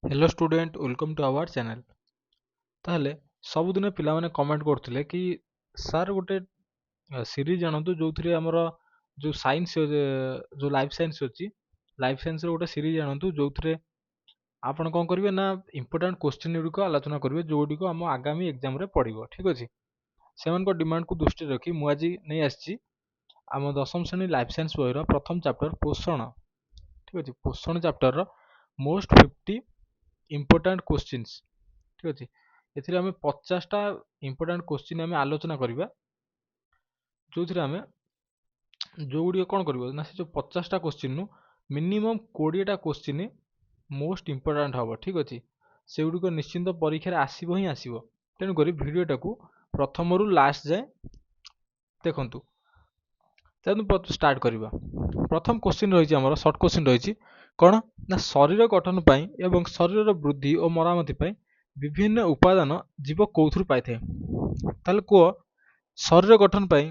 Hello student welcome to our channel. ताहले सबुदिन पिलामाने comment करथिले कि सर गोटे सीरीज जानतु जोथिरे हमर जो साइंस जो लाइफ साइंस अछि लाइफ साइंस रो गोटे सीरीज जानतु जोथिरे आपण कोन करिवे ना इंपोर्टेंट क्वेश्चन गुडी को आलोचना करिवे जोडी को हम आगामी एग्जाम रे पड़िबो। ठीक अछि, सेमन को डिमांड को दृष्टि रखी मु आज नै आछि हम दशम श्रेणी लाइफ साइंस बहिर प्रथम चैप्टर पोषण। ठीक अछि, पोषण चैप्टर रो मोस्ट 50 इंपोर्टेंट क्वेश्चंस। ठीक अछि, एथिरे हमें 50 टा इंपोर्टेंट क्वेश्चन हमें आलोचना करिबा जोथिरे हमें जो गुडी कोन करबो ना से जो 50 टा क्वेश्चन नु मिनिमम 20 टा क्वेश्चन मोस्ट इंपोर्टेंट हबो। ठीक अछि, से गुडी को निश्चिंत परीक्षा रे आसीबो ही आसीबो। तेनु करी वीडियो टाकू प्रथम रु लास्ट जाय देखंतु। तेनु स्टार्ट करिबा। प्रथम क्वेश्चन रहिछि हमर शॉर्ट क्वेश्चन रहिछि कोन ना शरीर गठन पई एवं शरीर वृद्धि और मरामती पई विभिन्न उपादान जीव कोथुर पाइथे। ताले को शरीर गठन पई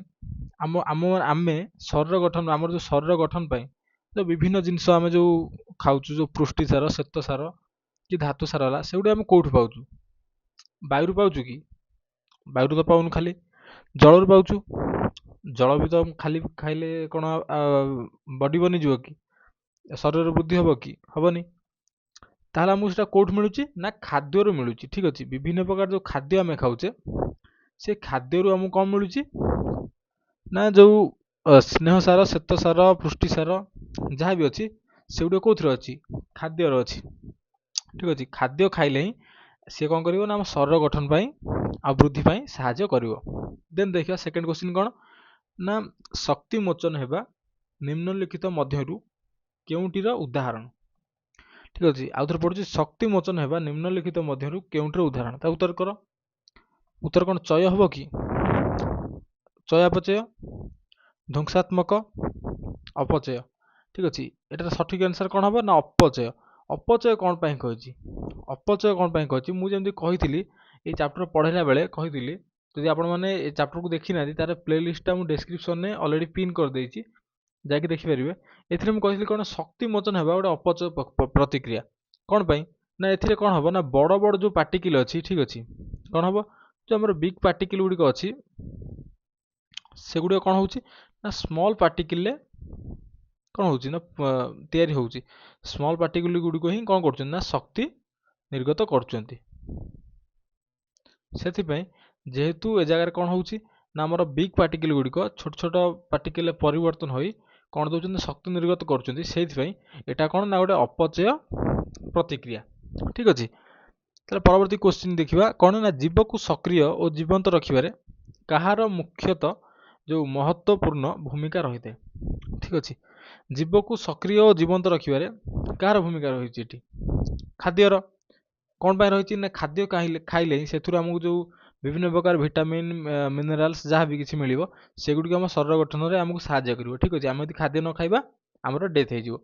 आम आम आमे शरीर गठन हमर जो शरीर गठन पई जो विभिन्न जिंस आमे जो खाउछु जो पुष्टि सार श्वेत सार कि धातु सार हला सेउडी आमे कोठु पाउछु? वायु रु पाउछु कि? वायु रु तो पाउनु, खाली जल रु पाउछु। जल भी तो खाली खाइले कोन बॉडी बनी जिवो कि? शरीर वृद्धि हबो कि? हबनी। ताहले हमକୁ ସେଟା କୋଉଠୁ ମିଳୁଛି ନା ଖାଦ୍ୟରୁ ମିଳୁଛି। ଠିକ ଅଛି, ବିଭିନ୍ନ ପ୍ରକାର ଯୋଉ ଖାଦ୍ୟ ଆମେ ଖାଉଛେ ସେ ଖାଦ୍ୟରୁ ଆମକୁ କଣ ମିଳୁଛି ନା ଯୋଉ ସ୍ନେହ ସାର ଶ୍ଵେତ ସାର ପୁଷ୍ଟି ସାର ଯାହା ବି ଅଛି ସେଗୁଡିକ କୋଉଥିରେ ଅଛି? ଖାଦ୍ୟରେ ଅଛି। ଠିକ ଅଛି, ଖାଦ୍ୟ ଖାଇଲେ ହିଁ ସିଏ କଣ କରିବ ନା ଆମ ଶରୀର ଗଠନ ପାଇଁ ଆଉ ବୃଦ୍ଧି ପାଇଁ ସାହାଯ୍ୟ କରିବ। ଦେନ୍ ଦେଖିବା ସେକେଣ୍ଡ କ୍ୱେଶ୍ଚିନ୍ କଣ ନା ଶକ୍ତି ମୋଚନ ହେବା ନିମ୍ନଲିଖିତ ମଧ୍ୟରୁ କେଉଁଟିର ଉଦାହରଣ? ठीक अच्छे, आउ थे पढ़ुଛି शक्ति मोचन हेबा निम्नलिखित मध्यरु केउंटर उदाहरण ता उत्तर कर। उत्तर कौन चय हबो कि? चयापचय, ध्वंसात्मक, अपचय। ठीक अच्छे, एटार सठिक आंसर कौन हबो ना अपचय। अपचय कौन पाई कहछि? अपचय कौन पाई कहछि? मु जेमति कहिथिली ए चैप्टर पढैला बेले कहिथिली जदि आपण माने ए चैप्टर को देखि नाथि तार प्लेलिस्ट टा मु डिस्क्रिप्शन में ऑलरेडी पिन कर देछि, जाके देखि परिबे। एथिरे मु कहिथिली कोन शक्ति मोचन हेबा गोटे अपचय प्रतिक्रिया। कौन पाई ना एथिरे कौन हबो ना बड़ बड़ जो पार्टिकल अछि, ठीक अछि, कौन हबो जो हमर बिग पार्टिकल गुडी को अछि सेगुडी कौन होउछि ना स्मॉल पार्टिकल ले कौन होउछि ना तयारी होउछि। स्मॉल पार्टिकल गुडी को ही कौन करछन ना शक्ति निर्गत करछन्ती। सेथि पई जेहेतु ए जगह कौन होउछि ना हमर बिग पार्टिकल गुडी को छोट छोट पार्टिकल परिवर्तन होई कौन दउछन्ती शक्ति निर्गत करछन्ती। सेथि पई एटा कौन ना गोटे अपचय प्रतिक्रिया। ठीक अछि, ताले परवर्ती क्वेश्चन देखिबा कौन ना जीव को सक्रिय और जीवंत रखिबारे कहार मुख्यतः जो महत्वपूर्ण भूमिका रहिते। ठीक अछि, जीव को सक्रिय और जीवंत रखिबारे कहार भूमिका रहिछि एठी? खाद्यर। कौन पाई रहिछि ना खाद्य खाइले सेथुर हमकु जो विभिन्न प्रकार विटामिन मिनरल्स जहाँ भी किछि मिलिबो सेगुडी हम शरीर गठन रे हमकु सहायता करिवो। ठीक अछि, हम यदि खाद्य न खाइबा हमर डेथ हे जिवो।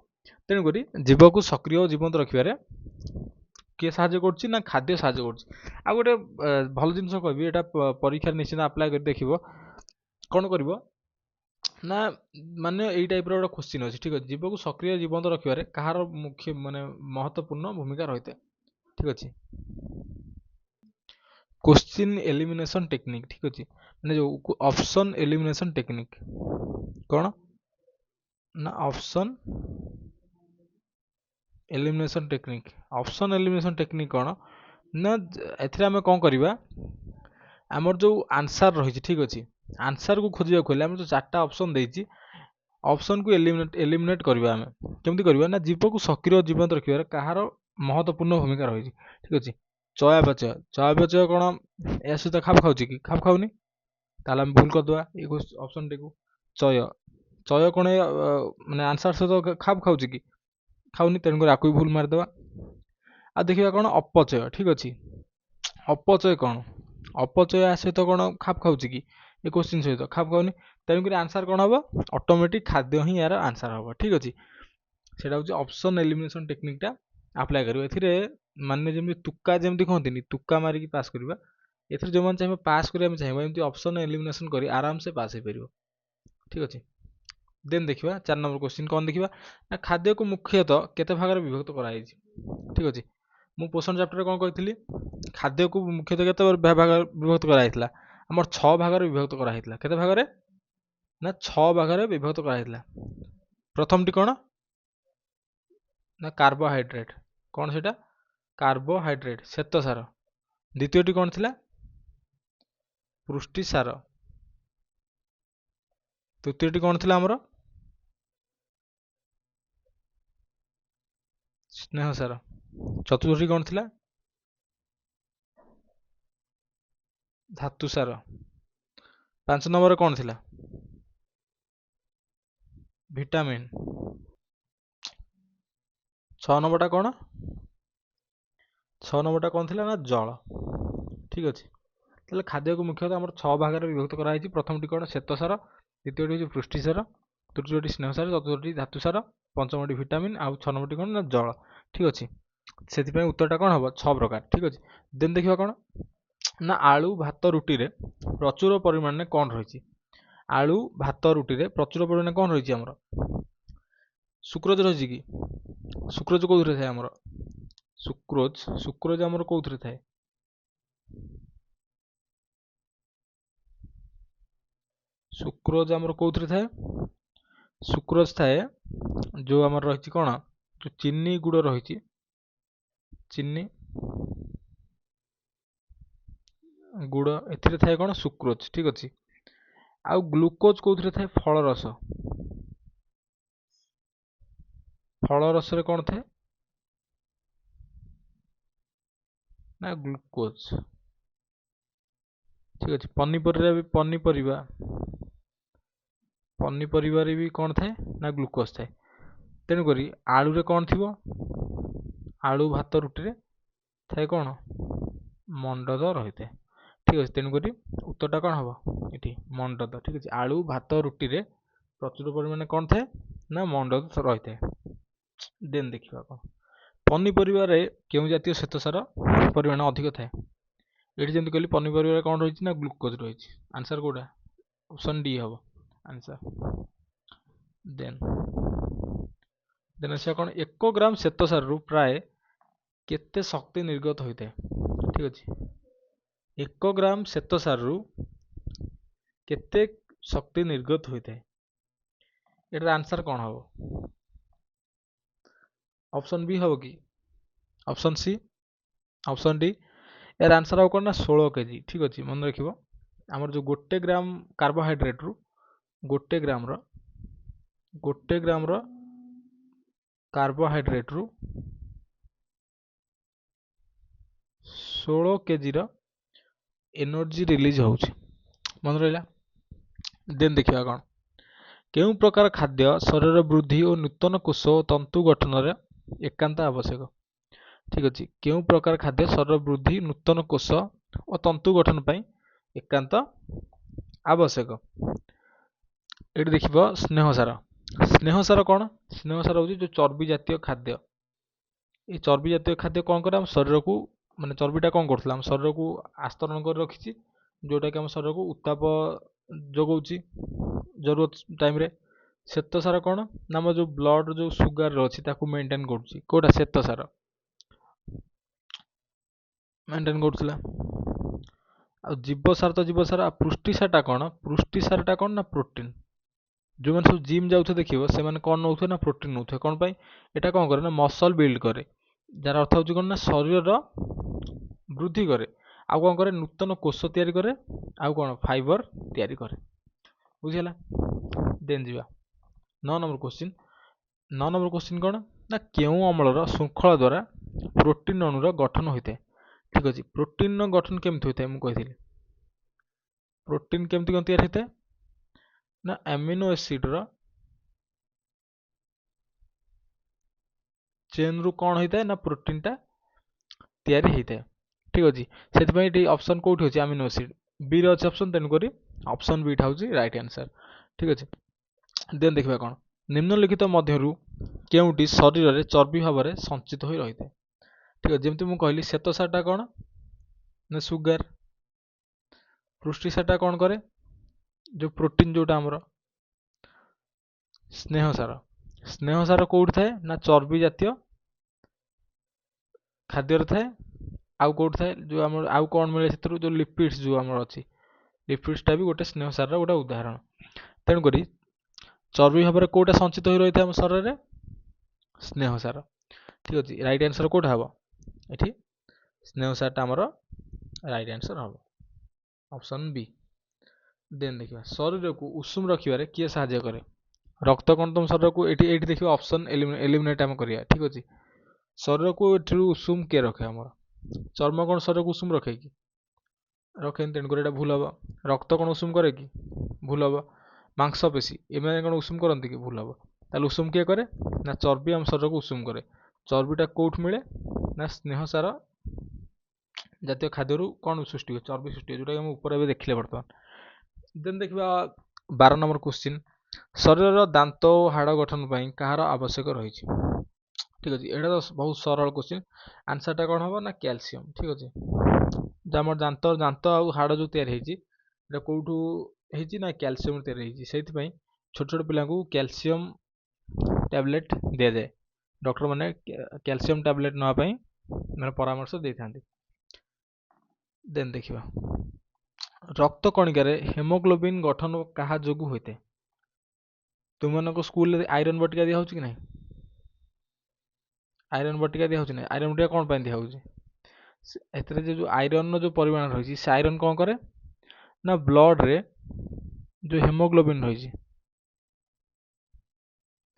तेनु करी जीव को सक्रिय और जीवंत रखिबारे किए साहाय्य करछि ना खाद्य साहाय्य करछि। आ गोटे भल जिंस कहबी एटा परीक्षा निश्चित अप्लाई कर देखिबो कौन करिवो ना माने एई टाइप रो गोटे क्वेश्चन अछि। ठीक अछि, जीव को सक्रिय जीवंत रखिबारे कहार मुख्य माने महत्वपूर्ण भूमिका रहिते। ठीक अछि, क्वेश्चन एलिमिनेशन टेक्निक। ठीक अछि, माने जो ऑप्शन एलिमिनेशन टेक्निक कौन ना option elimination technique. Option elimination technique कौन ना एथिरे हमें कौन करिबा हमर जो आंसर रहिछि। ठीक अछि, आंसर को खोजिया खोले हम जो चारटा ऑप्शन देछि ऑप्शन को एलिमिनेट करबा। हमें केमति करबा ना जीव को सक्रिय जीवंत रखिबारे कहार महत्वपूर्ण भूमिका रहिछि। ठीक अछि, चयापचय। चयापचय कौन या सहित खाप खाउछि कि? खाप खाउनी, ताले हम भूल कर दवा ए ऑप्शन टेकु। चय, चय कौन माने आंसर सहित खाप खाउछि कि? खाउनी, तेणु कर आकु भूल मार दवा। आ देखिबा कौन अपचय। ठीक अछि, अपचय कौन? अपचय आ सहित कौन खाप खाउछि कि? ए क्वेश्चन सहित खाप खाउनी, तेणु कर आंसर कौन हबो ऑटोमेटिक खाद्य ही यार आंसर हबो। ठीक अछि, सेटा होछि ऑप्शन एलिमिनेशन टेक्निक टा अप्लाई करिवो। एथिरे माने जेमि तुक्का जेमति कहंतिनी तुक्का मारी की पास करबा, एथिरे जो मन चाहे पास करिया में चाहे एमति ऑप्शन एलिमिनेशन करी आराम से पास हे परिवो। ठीक अछि, देन देखिबा 4 नंबर क्वेश्चन कौन देखिबा ना खाद्य को मुख्यतः केते भाग रे विभक्त करा हिछि। ठीक अछि, ମୁଁ ପୋଷଣ ଚାପ୍ଟରରେ କ'ଣ କହିଥିଲି, ଖାଦ୍ୟକୁ ମୁଖ୍ୟତଃ କେତେ ଭାଗ ବିଭକ୍ତ କରାଯାଇଥିଲା, ଆମର 6 ଭାଗରେ ବିଭକ୍ତ କରାଯାଇଥିଲା। କେତେ ଭାଗରେ? ନା 6 ଭାଗରେ ବିଭକ୍ତ କରାଯାଇଥିଲା। ପ୍ରଥମଟି କ'ଣ ନା କାର୍ବୋହାଇଡ୍ରେଟ୍। କ'ଣ ସେଇଟା? କାର୍ବୋହାଇଡ୍ରେଟ୍, ଶ୍ଵେତସାର। ଦ୍ୱିତୀୟଟି କ'ଣ ଥିଲା? ପୁଷ୍ଟିସାର। ତୃତୀୟଟି କ'ଣ ଥିଲା ଆମର? ସ୍ନେହସାର। ଚତୁର୍ଥଟି କ'ଣ ଥିଲା? ଧାତୁସାର। 5 ନମ୍ବରରେ କ'ଣ ଥିଲା? ଭିଟାମିନ୍। 6 ନମ୍ବରଟା କ'ଣ? 6 ନମ୍ବରଟା କ'ଣ ଥିଲା ନା ଜଳ। ଠିକ୍ ଅଛି। ତାହେଲେ ଖାଦ୍ୟକୁ ମୁଖ୍ୟତଃ ଆମର 6 ଭାଗରେ ବିଭକ୍ତ କରାଯାଇଛି। ପ୍ରଥମଟି କ'ଣ? ଶ୍ଵେତସାର। ଦ୍ୱିତୀୟଟି ହେଉଛି ପୃଷ୍ଟିସାର। ତୃତୀୟଟି ସ୍ନେହସାର। ଚତୁର୍ଥଟି ଧାତୁସାର। ପଞ୍ଚମଟି ଭିଟାମିନ୍। ଆଉ 6 ନମ୍ବରଟି କ'ଣ ନା ଜଳ। ଠିକ୍ ଅଛି। ସେଥିପାଇଁ ଉତ୍ତରଟା କ'ଣ ହେବ? 6 ପ୍ରକାର। ଠିକ୍ ଅଛି। ଦେନ୍ ଦେଖିବା କ'ଣ ନା ଆଳୁ ଭାତ ରୁଟିରେ ପ୍ରଚୁର ପରିମାଣରେ କ'ଣ ରହିଛି? ଆଳୁ ଭାତ ରୁଟିରେ ପ୍ରଚୁର ପରିମାଣରେ କ'ଣ ରହିଛି ଆମର? ସୁକ୍ରୋଜ ରହିଛି କି? ସୁକ୍ରୋଜ କୋଉଥିରେ ଥାଏ ଆମର? ସୁକ୍ରୋଜ ଆମର କୋଉଥିରେ ଥାଏ? ସୁକ୍ରୋଜ ଆମର କୋଉଥିରେ ଥାଏ? ସୁକ୍ରୋଜ ଥାଏ ଯୋଉ ଆମର ରହିଛି କ'ଣ, ଯୋଉ ଚିନି ଗୁଡ଼ ରହିଛି, ଚିନି ଗୁଡ଼, ଏଥିରେ ଥାଏ କ'ଣ? ସୁକ୍ରୋଜ। ଠିକ୍ ଅଛି। ଆଉ ଗ୍ଲୁକୋଜ କୋଉଥିରେ ଥାଏ? ଫଳରସ। ଫଳରସରେ କ'ଣ ଥାଏ? ନା ଗ୍ଲୁକୋଜ। ଠିକ୍ ଅଛି। ପନିପରିବାରେ ବି କ'ଣ ଥାଏ? ନା ଗ୍ଲୁକୋଜ ଥାଏ। ତେଣୁକରି ଆଳୁରେ କ'ଣ ଥିବ? ଆଳୁ ଭାତ ରୁଟିରେ ଥାଏ କ'ଣ? ମଣ୍ଡଦ ରହିଥାଏ। ଠିକ୍ ଅଛି। ତେଣୁକରି ଉତ୍ତରଟା କ'ଣ ହେବ? ଏଠି ମଣ୍ଡଦ। ଠିକ୍ ଅଛି। ଆଳୁ ଭାତ ରୁଟିରେ ପ୍ରଚୁର ପରିମାଣରେ କ'ଣ ଥାଏ? ନା ମଣ୍ଡଦ ରହିଥାଏ। ଦେନ୍ ଦେଖିବା କ'ଣ, ପନିପରିବାରେ କେଉଁ ଜାତୀୟ ଶ୍ଵେତସାର ପରିମାଣ ଅଧିକ ଥାଏ? ଏଠି ଯେମିତି କହିଲି ପନିପରିବାରେ କ'ଣ ରହିଛି? ନା ଗ୍ଲୁକୋଜ ରହିଛି। ଆନ୍ସର କୋଉଟା? ଅପସନ୍ ଡି ହେବ ଆନ୍ସର। ଦେନ୍ ଆସିବା କ'ଣ, 1 ଗ୍ରାମ ଶ୍ଵେତସାରରୁ ପ୍ରାୟ କେତେ ଶକ୍ତି ନିର୍ଗତ ହୋଇଥାଏ? ଠିକ୍ ଅଛି। 1 ଗ୍ରାମ ଶ୍ଵେତସାରରୁ କେତେ ଶକ୍ତି ନିର୍ଗତ ହୋଇଥାଏ? ଏଟାର ଆନ୍ସର କ'ଣ ହେବ? ଅପସନ୍ ବି ହେବ କି? Option C? Option D? ଏର ଆନ୍ସର ହେବ କ'ଣ ନା 16 କେଜି। ଠିକ୍ ଅଛି। ମନେ ରଖିବ, ଆମର ଯୋଉ 1 ଗ୍ରାମ କାର୍ବୋହାଇଡ୍ରେଟରୁ 1 ଗ୍ରାମର କାର୍ବୋହାଇଡ୍ରେଟରୁ 16 କେଜିର ଏନର୍ଜି ରିଲିଜ ହେଉଛି। ମନେ ରହିଲା। ଦେନ୍ ଦେଖିବା କ'ଣ, କେଉଁ ପ୍ରକାର ଖାଦ୍ୟ ଶରୀର ବୃଦ୍ଧି ଓ ନୂତନ କୋଷ ଓ ତନ୍ତୁ ଗଠନରେ ଏକାନ୍ତ ଆବଶ୍ୟକ? ଠିକ୍ ଅଛି। କେଉଁ ପ୍ରକାର ଖାଦ୍ୟ ଶରୀର ବୃଦ୍ଧି, ନୂତନ କୋଷ ଓ ତନ୍ତୁ ଗଠନ ପାଇଁ ଏକାନ୍ତ ଆବଶ୍ୟକ? ଏଠି ଦେଖିବ ସ୍ନେହସାର। ସ୍ନେହସାର କ'ଣ? ସ୍ନେହସାର ହେଉଛି ଯୋଉ ଚର୍ବି ଜାତୀୟ ଖାଦ୍ୟ। এই ଚର୍ବି ଜାତୀୟ ଖାଦ୍ୟ କ'ଣ କରେ? ଆମ ଶରୀରକୁ, ମାନେ ଚର୍ବିଟା କ'ଣ କରୁଥିଲା? ଆମ ଶରୀରକୁ ଆସ୍ତରଣ କରି ରଖିଛି, ଯୋଉଟାକି ଆମ ଶରୀରକୁ ଉତ୍ତାପ ଯୋଗଉଛି ଜରୁରତ ଟାଇମରେ। ଶ୍ଵେତସାର କ'ଣ ନା ଆମ ଯୋଉ ବ୍ଲଡ ଯୋଉ ସୁଗାର ଅଛି ତାକୁ ମେଣ୍ଟେନ କରୁଛି। କୋଉଟା? ଶ୍ଵେତସାର ମେଣ୍ଟେନ କରୁଥିଲା। ଆଉ ଜୀବସାର ତ ଜୀବସାର। ଆଉ ପୁଷ୍ଟିସାରଟା କ'ଣ? ପୁଷ୍ଟିସାରଟା କ'ଣ ନା ପ୍ରୋଟିନ। ଯୋଉମାନେ ସବୁ ଜିମ୍ ଯାଉଥିବେ ଦେଖିବ, ସେମାନେ କ'ଣ ନେଉଥିବେ? ନା ପ୍ରୋଟିନ ନେଉଥିବେ। କ'ଣ ପାଇଁ? ଏଟା କ'ଣ କରେ ନା ମସଲ ବିଲ୍ଡ କରେ। ଯାର ଅର୍ଥ ହେଉଛି କ'ଣ ନା ଶରୀରର ବୃଦ୍ଧି କରେ। ଆଉ କ'ଣ କରେ? ନୂତନ କୋଷ ତିଆରି କରେ। ଆଉ କ'ଣ? ଫାଇବର ତିଆରି କରେ। ବୁଝିହେଲା? ଦେନ୍ ଯିବା 9 ନମ୍ବର କ୍ୱେଶ୍ଚିନ୍। 9 ନମ୍ବର କ୍ୱେଶ୍ଚିନ୍ କ'ଣ ନା କେଉଁ ଅମ୍ଳର ଶୃଙ୍ଖଳ ଦ୍ୱାରା ପ୍ରୋଟିନ୍ ଅଣୁର ଗଠନ ହୋଇଥାଏ? ଠିକ୍ ଅଛି। ପ୍ରୋଟିନ୍ର ଗଠନ କେମିତି ହୋଇଥାଏ? ମୁଁ କହିଥିଲି ପ୍ରୋଟିନ୍ କେମିତି କ'ଣ ତିଆରି ହୋଇଥାଏ? ନା ଆମିନୋ ଏସିଡର ଚେନ୍ରୁ କ'ଣ ହୋଇଥାଏ? ନା ପ୍ରୋଟିନ୍ଟା ତିଆରି ହୋଇଥାଏ। ଠିକ୍ ଅଛି। ସେଥିପାଇଁ ଏଠି ଅପସନ୍ କୋଉଠି ଅଛି? ଆମିନୋ ଏସିଡ୍ ବିରେ ଅଛି ଅପସନ୍। ତେଣୁକରି ଅପସନ୍ ବିଟା ହେଉଛି ରାଇଟ୍ ଆନ୍ସର। ଠିକ୍ ଅଛି। ଦେନ୍ ଦେଖିବା କ'ଣ, ନିମ୍ନଲିଖିତ ମଧ୍ୟରୁ କେଉଁଟି ଶରୀରରେ ଚର୍ବି ଭାବରେ ସଞ୍ଚିତ ହୋଇ ରହିଥାଏ? ଠିକ୍ ଅଛି। ଯେମିତି ମୁଁ କହିଲି ଶ୍ଵେତସାରଟା କ'ଣ ନା ସୁଗାର। ପୁଷ୍ଟିସାରଟା କ'ଣ କରେ? ଯୋଉ ପ୍ରୋଟିନ୍ ଯୋଉଟା ଆମର। ସ୍ନେହସାର। ସ୍ନେହସାର କୋଉଠି ଥାଏ? ନା ଚର୍ବି ଜାତୀୟ ଖାଦ୍ୟରେ ଥାଏ, ଆଉ କୋଉଠି ଥାଏ ଯୋଉ ଆମର ଆଉ କଣ ମିଳେ ସେଥିରୁ ଯୋଉ ଲିପିଡ୍ସ ଯୋଉ ଆମର ଅଛି, ଲିପିଡ୍ସଟା ବି ଗୋଟେ ସ୍ନେହ ସାରର ଗୋଟେ ଉଦାହରଣ। ତେଣୁକରି ଚର୍ବି ଭାବରେ କୋଉଟା ସଞ୍ଚିତ ହୋଇ ରହିଥାଏ ଆମ ଶରୀରରେ? ସ୍ନେହ ସାର। ଠିକ ଅଛି, ରାଇଟ୍ ଆନ୍ସର କୋଉଟା ହବ ଏଠି? ସ୍ନେହ ସାରଟା ଆମର ରାଇଟ୍ ଆନ୍ସର ହବ, ଅପସନ୍ ବି। ଦେନ୍ ଦେଖିବା ଶରୀରକୁ ଉଷୁମ ରଖିବାରେ କିଏ ସାହାଯ୍ୟ କରେ? ରକ୍ତ କଣ ତମ ଶରୀରକୁ ଏଇଠି ଏଇଠି ଦେଖିବା ଅପସନ୍ ଏଲିମିନେଟ୍ ଆମେ କରିବା। ଠିକ ଅଛି, ଶରୀରକୁ ଏଥିରୁ ଉଷୁମ କିଏ ରଖେ? ଆମର ଚର୍ମ କଣ ଶରୀରକୁ ଉଷୁମ ରଖେ କି? ରଖେନି, ତେଣୁକରି ଏଇଟା ଭୁଲ ହବ। ରକ୍ତ କଣ ଉଷୁମ କରେ କି? ଭୁଲ ହବ। ମାଂସପେଶୀ ଏମାନେ କଣ ଉଷୁମ କରନ୍ତି କି? ଭୁଲ ହବ। ତାହେଲେ ଉଷୁମ କିଏ କରେ? ନା ଚର୍ବି ଆମ ଶରୀରକୁ ଉଷୁମ କରେ। ଚର୍ବିଟା କୋଉଠୁ ମିଳେ? ନା ସ୍ନେହ ସାର ଜାତୀୟ ଖାଦ୍ୟରୁ କଣ ସୃଷ୍ଟି ହୁଏ? ଚର୍ବି ସୃଷ୍ଟି ହୁଏ, ଯୋଉଟା ଆମେ ଉପରେ ଏବେ ଦେଖିଲେ ବର୍ତ୍ତମାନ। ଦେନ୍ ଦେଖିବା 12 ନମ୍ବର କ୍ୱେଶ୍ଚିନ୍, ଶରୀରର ଦାନ୍ତ ଓ ହାଡ଼ ଗଠନ ପାଇଁ କାହାର ଆବଶ୍ୟକ ରହିଛି? ଠିକ ଅଛି, ଏଇଟା ତ ବହୁତ ସରଳ କ୍ୱେଶ୍ଚିନ୍। ଆନ୍ସରଟା କଣ ହବ? ନା କ୍ୟାଲସିୟମ। ଠିକ ଅଛି, ଆମର ଦାନ୍ତ ଆଉ ହାଡ଼ ଯୋଉ ତିଆରି ହେଇଛି ଏଇଟା କୋଉଠୁ ହେଇଛି? ନା କ୍ୟାଲସିୟମ ତିଆରି ହେଇଛି। ସେଇଥିପାଇଁ ଛୋଟ ଛୋଟ ପିଲାଙ୍କୁ କ୍ୟାଲସିୟମ ଟ୍ୟାବଲେଟ୍ ଦିଆଯାଏ। ଡକ୍ଟର ମାନେ କ୍ୟାଲସିୟମ ଟ୍ୟାବଲେଟ୍ ନେବା ପାଇଁ ମାନେ ପରାମର୍ଶ ଦେଇଥାନ୍ତି। ଦେନ୍ ଦେଖିବା ରକ୍ତ କଣିକାରେ ହେମୋଗ୍ଲୋବିନ୍ ଗଠନ କାହା ଯୋଗୁଁ ହୋଇଥାଏ? ତୁମମାନଙ୍କ ସ୍କୁଲରେ ଆଇରନ୍ ବଟିକା ଦିଆ ହଉଛି କି ନାହିଁ? ଆଇରନ୍ ବଟିକା ଦିଆ ହଉଛି ନାହିଁ? ଆଇରନ୍ ବଟିକା କଣ ପାଇଁ ଦିଆ ହଉଛି? ଏଥିରେ ଯୋଉ ଆଇରନ୍ ର ଯୋଉ ପରିମାଣ ରହିଛି, ସେ ଆଇରନ୍ କଣ କରେ? ନା ବ୍ଲଡରେ ଯୋଉ ହେମୋଗ୍ଲୋବିନ୍ ରହିଛି,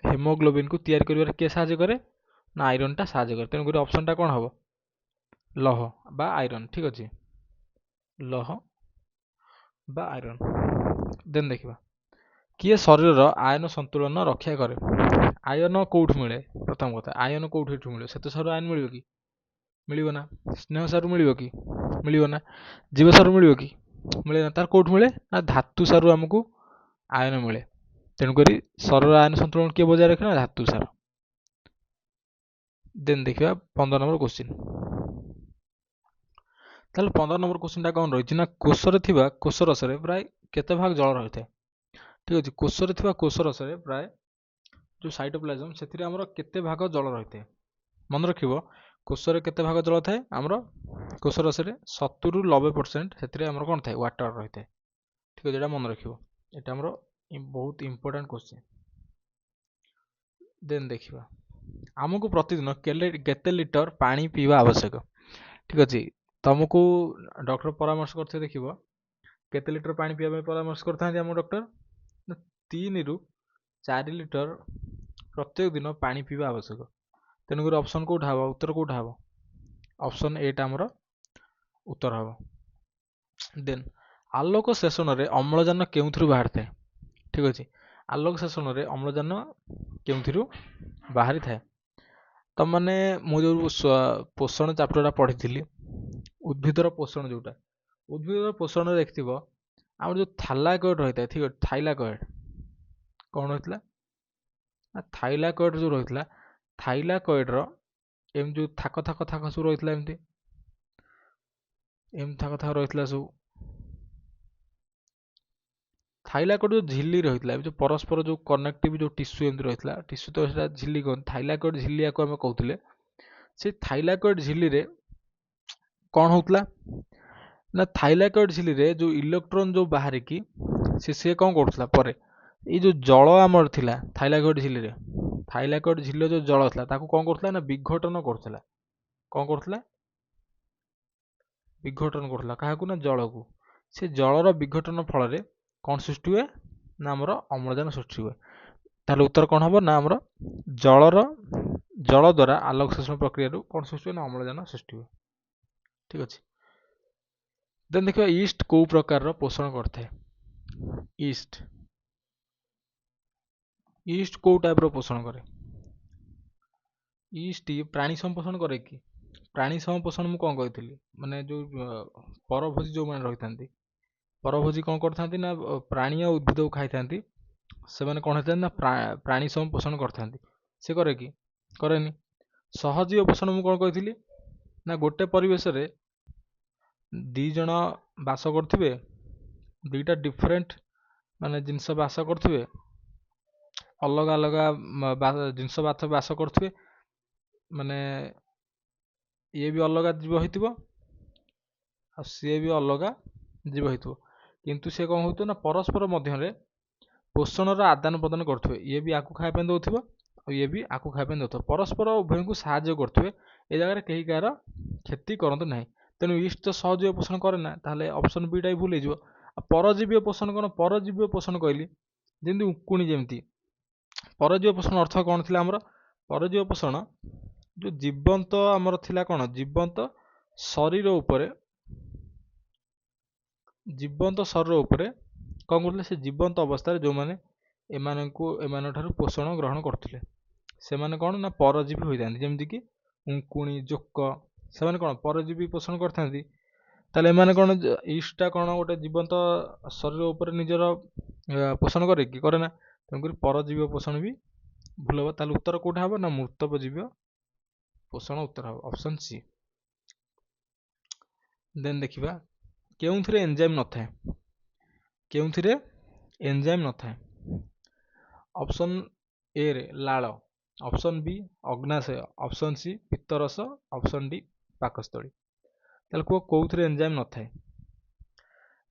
ହେମୋଗ୍ଲୋବିନ୍ କୁ ତିଆରି କରିବାରେ କିଏ ସାହାଯ୍ୟ କରେ? ନା ଆଇରନ୍ ଟା ସାହାଯ୍ୟ କରେ। ତେଣୁକରି ଅପସନ୍ ଟା କଣ ହବ? ଲୌହ ବା ଆଇରନ୍। ଠିକ ଅଛି, ଲୌହ ବା ଆଇରନ୍। ଦେନ୍ ଦେଖିବା କିଏ ଶରୀରର ଆୟନ ସନ୍ତୁଳନ ରକ୍ଷା କରେ? ଆୟନ କୋଉଠୁ ମିଳେ? ପ୍ରଥମ କଥା, ଆୟନ କୋଉଠୁ ଏଠୁ ମିଳିବ? ଶ୍ଵେତସାରରୁ ଆୟନ ମିଳିବ କି? ମିଳିବ ନା। ସ୍ନେହ ସାରରୁ ମିଳିବ କି? ମିଳିବ ନା। ଜୀବ ସାରରୁ ମିଳିବ କି? ମିଳେ ନା। ତାର କୋଉଠୁ ମିଳେ? ନା ଧାତୁ ସାରରୁ ଆମକୁ ଆୟନ ମିଳେ। ତେଣୁକରି ଶରୀରର ଆୟନ ସନ୍ତୁଳନ କିଏ ବଜାୟ ରଖେ? ନା ଧାତୁ ସାର। ଦେନ୍ ଦେଖିବା 15 ନମ୍ବର କ୍ୱେଶ୍ଚିନ୍। ତାହେଲେ 15 ନମ୍ବର କ୍ୱେଶ୍ଚିନ୍ ଟା କଣ ରହିଛି? ନା କୋଷରେ ଥିବା କୋଷ ରସରେ ପ୍ରାୟ କେତେ ଭାଗ ଜଳ ରହିଥାଏ? ଠିକ ଅଛି, କୋଷରେ ଥିବା କୋଷ ରସରେ ପ୍ରାୟ ଯୋଉ ସାଇଟୋପ୍ଲାଜମ ସେଥିରେ ଆମର କେତେ ଭାଗ ଜଳ ରହିଥାଏ? ମନେ ରଖିବ, କୋଷରେ କେତେ ଭାଗ ଜଳ ଥାଏ? ଆମର କୋଷ ରସରେ 70 ରୁ 90% ସେଥିରେ ଆମର କଣ ଥାଏ? ୱାଟର ରହିଥାଏ। ଠିକ ଅଛି, ଏଇଟା ମନେ ରଖିବ, ଏଇଟା ଆମର ବହୁତ ଇମ୍ପୋର୍ଟାଣ୍ଟ କ୍ୱେଶ୍ଚିନ୍। ଦେନ୍ ଦେଖିବା ଆମକୁ ପ୍ରତିଦିନ କେତେ ଲିଟର ପାଣି ପିଇବା ଆବଶ୍ୟକ? ଠିକ ଅଛି, ତମକୁ ଡକ୍ଟର ପରାମର୍ଶ କରିଥିବେ, ଦେଖିବ କେତେ ଲିଟର ପାଣି ପିଇବା ପାଇଁ ପରାମର୍ଶ କରିଥାନ୍ତି ଆମ ଡକ୍ଟର? 3 ରୁ 4 ଲିଟର ପ୍ରତ୍ୟେକ ଦିନ ପାଣି ପିଇବା ଆବଶ୍ୟକ। ତେଣୁକରି ଅପସନ୍ କୋଉଟା ହବ? ଉତ୍ତର କୋଉଟା ହବ? ଅପସନ୍ ଏ ଟା ଆମର ଉତ୍ତର ହବ। ଦେନ୍ ଆଲୋକ ଶେଷଣରେ ଅମ୍ଳଜାନ କେଉଁଥିରୁ ବାହାରିଥାଏ? ଠିକ ଅଛି, ଆଲୋକ ଶେଷଣରେ ଅମ୍ଳଜାନ କେଉଁଥିରୁ ବାହାରିଥାଏ? ତମାନେ ମୁଁ ଯୋଉ ପୋଷଣ ଚାପ୍ଟରଟା ପଢିଥିଲି, ଉଦ୍ଭିଦର ପୋଷଣ ଯୋଉଟା, ଉଦ୍ଭିଦର ପୋଷଣରେ ଦେଖିଥିବ ଆମର ଯୋଉ ଥାଲାକଏଡ୍ ରହିଥାଏ। ଠିକ ଅଛି, ଥାଇଲାକଏଡ୍ କଣ ରହିଥିଲା? ନା ଥାଇଲାକଏଡ୍ ଯୋଉ ରହିଥିଲା, ଥାଇଲାକଏଡ୍ ର ଏମିତି ଯୋଉ ଥାକ ଥାକ ଥାକ ସବୁ ରହିଥିଲା, ଏମିତି ଥାକ ଥାକ ରହିଥିଲା ସବୁ। ଥାଇଲାକଏଡ୍ ଯୋଉ ଝିଲ୍ଲି ରହିଥିଲା, ଯୋଉ ପରସ୍ପର ଯୋଉ କନେକ୍ଟିଭ ଯୋଉ ଟିସ୍ୟୁ ଏମିତି ରହିଥିଲା, ଟିସ୍ୟୁ ତ ସେଟା ଝିଲ୍ଲି କହନ୍ତି, ଥାଇଲାକଏଡ୍ ଝିଲ୍ଲି ୟାକୁ ଆମେ କହୁଥିଲେ। ସେ ଥାଇଲାକଏଡ୍ ଝିଲ୍ଲିରେ କଣ ହଉଥିଲା? ନା ଥାଇଲାକଏଡ୍ ଝିଲ୍ଲିରେ ଯୋଉ ଇଲେକ୍ଟ୍ରନ ଯୋଉ ବାହାରିକି ସେ କଣ କରୁଥିଲା ପରେ? ଏଇ ଯୋଉ ଜଳ ଆମର ଥିଲା ଥାଇଲାକଏଡ୍ ଝିଲ୍ଲିରେ, ଥାଇଲାକଏଡ୍ ଝିଲ୍ଲିରେ ଯୋଉ ଜଳ ଥିଲା ତାକୁ କଣ କରୁଥିଲା? ନା ବିଘଟନ କରୁଥିଲା। କଣ କରୁଥିଲା? ବିଘଟନ କରୁଥିଲା। କାହାକୁ? ନା ଜଳକୁ। ସେ ଜଳର ବିଘଟନ ଫଳରେ କଣ ସୃଷ୍ଟି ହୁଏ? ନା ଆମର ଅମ୍ଳଜାନ ସୃଷ୍ଟି ହୁଏ। ତାହେଲେ ଉତ୍ତର କଣ ହବ? ନା ଆମର ଜଳ ଦ୍ୱାରା ଆଲୋକ ଶୋଷଣ ପ୍ରକ୍ରିୟାରୁ କଣ ସୃଷ୍ଟି ହୁଏ? ନା ଅମ୍ଳଜାନ ସୃଷ୍ଟି ହୁଏ। ଠିକ ଅଛି, ଦେନ୍ ଦେଖିବା ଇଷ୍ଟ କୋଉ ପ୍ରକାରର ପୋଷଣ କରିଥାଏ? ଇଷ୍ଟ କୋଉ ଟାଇପର ପୋଷଣ କରେ? ଇଷ୍ଟ ପ୍ରାଣୀ ସମ୍ପୋଷଣ କରେ କି? ପ୍ରାଣୀ ସମ୍ପୋଷଣ ମୁଁ କଣ କହିଥିଲି? ମାନେ ଯୋଉ ପରଭୋଜି ଯୋଉମାନେ ରହିଥାନ୍ତି, ପରଭୋଜି କଣ କରିଥାନ୍ତି? ନା ପ୍ରାଣୀ ଆଉ ଉଦ୍ଭିଦକୁ ଖାଇଥାନ୍ତି। ସେମାନେ କଣ ହେଇଥାନ୍ତି? ନା ପ୍ରାଣୀ ସମ୍ପୋଷଣ କରିଥାନ୍ତି। ସେ କରେ କି? କରେନି। ସହଜୀବ ପୋଷଣ ମୁଁ କଣ କହିଥିଲି? ନା ଗୋଟେ ପରିବେଶରେ ଦି ଜଣ ବାସ କରୁଥିବେ, ଦିଟା ଡିଫରେଣ୍ଟ ମାନେ ଜିନିଷ ବାସ କରୁଥିବେ, ଅଲଗା ଅଲଗା ଜିନିଷ ବାସ କରୁଥିବେ, ମାନେ ଇଏ ବି ଅଲଗା ଜୀବ ହେଇଥିବ ଆଉ ସିଏ ବି ଅଲଗା ଜୀବ ହେଇଥିବ, କିନ୍ତୁ ସେ କ'ଣ ହେଉଥିବ ନା ପରସ୍ପର ମଧ୍ୟରେ ପୋଷଣର ଆଦାନ ପ୍ରଦାନ କରୁଥିବେ। ଇଏ ବି ଆକୁ ଖାଇବା ପାଇଁ ଦେଉଥିବ ଆଉ ଇଏ ବି ଆକୁ ଖାଇବା ପାଇଁ ଦେଉଥିବ, ପରସ୍ପର ଉଭୟଙ୍କୁ ସାହାଯ୍ୟ କରୁଥିବେ। ଏ ଜାଗାରେ କେହି କାହାର କ୍ଷତି କରନ୍ତୁ ନାହିଁ। ତେଣୁ ଇଷ୍ଟ ତ ସହଜୀବ ପୋଷଣ କରେ ନା, ତାହେଲେ ଅପସନ୍ ବିଟା ବି ଭୁଲ ହେଇଯିବ। ଆଉ ପରଜୀବୀୟ ପୋଷଣ କ'ଣ? ପରଜୀବୀୟ ପୋଷଣ କହିଲି ଯେମିତି ଉକୁଣି, ଯେମିତି ପରଜୀବୀ ପୋଷଣ ଅର୍ଥ କ'ଣ ଥିଲା ଆମର? ପରଜୀବୀ ପୋଷଣ ଯେଉଁ ଜୀବନ୍ତ ଆମର ଥିଲା କ'ଣ? ଜୀବନ୍ତ ଶରୀର ଉପରେ କ'ଣ କରୁଥିଲେ? ସେ ଜୀବନ୍ତ ଅବସ୍ଥାରେ ଯେଉଁମାନେ ଏମାନଙ୍କଠାରୁ ପୋଷଣ ଗ୍ରହଣ କରୁଥିଲେ ସେମାନେ କ'ଣ ନା ପରଜୀବୀ ହୋଇଥାନ୍ତି। ଯେମିତିକି ଉଙ୍କୁଣି, ଜୋକ, ସେମାନେ କ'ଣ ପରଜୀବୀ ପୋଷଣ କରିଥାନ୍ତି। ତାହେଲେ ଏମାନେ କ'ଣ, ଇଷ୍ଟଟା କ'ଣ ଗୋଟେ ଜୀବନ୍ତ ଶରୀର ଉପରେ ନିଜର ପୋଷଣ କରେ କି? କରେ ନା। ତେଣୁକରି ପରଜୀବୀ ପୋଷଣ ବି ଭୁଲ ହେବ। ତାହେଲେ ଉତ୍ତର କେଉଁଟା ହେବ ନା ମୃତପଜୀବୀ ପୋଷଣ ଉତ୍ତର ହେବ, ଅପସନ୍ ସି। ଦେନ୍ ଦେଖିବା କେଉଁଥିରେ ଏନଜାଇମ୍ ନଥାଏ? କେଉଁଥିରେ ଏନଜାଇମ୍ ନଥାଏ? ଅପସନ୍ ଏ ରେ ଲାଳ, ଅପସନ୍ ବି ଅଗ୍ନାଶୟ, ଅପସନ୍ ସି ପିତ୍ତରସ, ଅପସନ୍ ଡି ପାକସ୍ଥଳୀ। ତାହେଲେ କୁହ କେଉଁଥିରେ ଏନଜାଇମ୍ ନଥାଏ?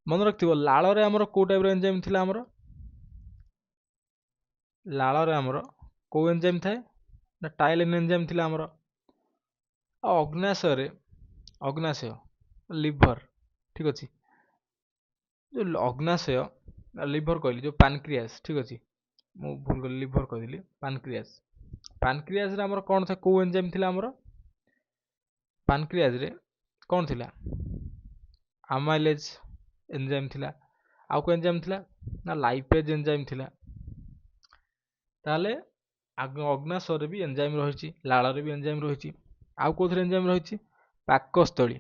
ମନେ ରଖିଥିବ ଲାଳରେ ଆମର କେଉଁ ଟାଇପ୍ର ଏନଜାଇମ୍ ଥିଲା? ଆମର ଲାଳରେ ଆମର କେଉଁ ଏନଜାଇମ୍ ଥାଏ ନା ଟାଇଲିନ୍ ଏନଜାଇମ୍ ଥିଲା ଆମର। ଆଉ ଅଗ୍ନାଶୟ ଲିଭର, ଠିକ୍ ଅଛି। ଯେଉଁ ଅଗ୍ନାଶୟ ଲିଭର କହିଲି, ଯେଉଁ ପାନକ୍ରିଆସ୍, ଠିକ୍ ଅଛି, ମୁଁ ଭୁଲ କଲି, ଲିଭର କହିଲି, ପାନକ୍ରିଆସ୍। ପାନକ୍ରିଆସରେ ଆମର କ'ଣ ଥାଏ? କେଉଁ ଏନଜାଇମ୍ ଥିଲା ଆମର? ପାନକ୍ରିଆସରେ କ'ଣ ଥିଲା? ଆମାଇଲେଜ୍ ଏନଜାଇମ୍ ଥିଲା। ଆଉ କେଉଁ ଏନଜାଇମ୍ ଥିଲା ନା ଲାଇପେଜ୍ ଏନଜାଇମ୍ ଥିଲା। ତାହେଲେ ଅଗ୍ନାଶୟରେ ବି ଏନଜାଇମ୍ ରହିଛି, ଲାଳରେ ବି ଏନଜାଇମ୍ ରହିଛି। ଆଉ କେଉଁଥିରେ ଏନଜାଇମ୍ ରହିଛି? ପାକସ୍ଥଳୀ।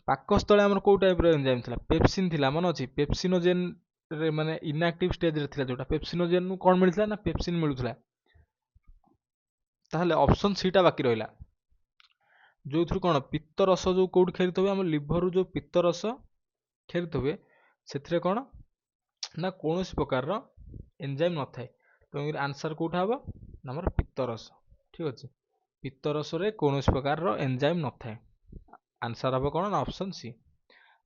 ପାକସ୍ଥଳୀ ଆମର କେଉଁ ଟାଇପ୍ର ଏନଜାଇମ୍ ଥିଲା? ପେପ୍ସିନ୍ ଥିଲା, ମନେ ଅଛି? ପେପ୍ସିନୋଜେନ୍ରେ ମାନେ ଇନ୍ଆକ୍ଟିଭ୍ ଷ୍ଟେଜ୍ରେ ଥିଲା ଯେଉଁଟା, ପେପ୍ସିନୋଜେନ୍ରୁ କ'ଣ ମିଳିଥିଲା ନା ପେପ୍ସିନ୍ ମିଳୁଥିଲା। ତାହେଲେ ଅପସନ୍ ସିଟା ବାକି ରହିଲା, ଯେଉଁଥିରୁ କ'ଣ ପିତ୍ତରସ ଯେଉଁ କେଉଁଠି ଖେଳିଥିବେ, ଆମ ଲିଭରରୁ ଯେଉଁ ପିତ୍ତରସ ଖେଳିଥିବେ ସେଥିରେ କ'ଣ ନା କୌଣସି ପ୍ରକାରର ଏନଜାଇମ୍ ନଥାଏ। ତେଣୁ ଆନ୍ସର୍ କେଉଁଟା ହେବ ନା ଆମର ପିତ୍ତରସ, ଠିକ୍ ଅଛି। ପିତ୍ତରସରେ କୌଣସି ପ୍ରକାରର ଏନଜାଇମ୍ ନଥାଏ। ଆନ୍ସର୍ ହେବ କ'ଣ ନା ଅପସନ୍ ସି।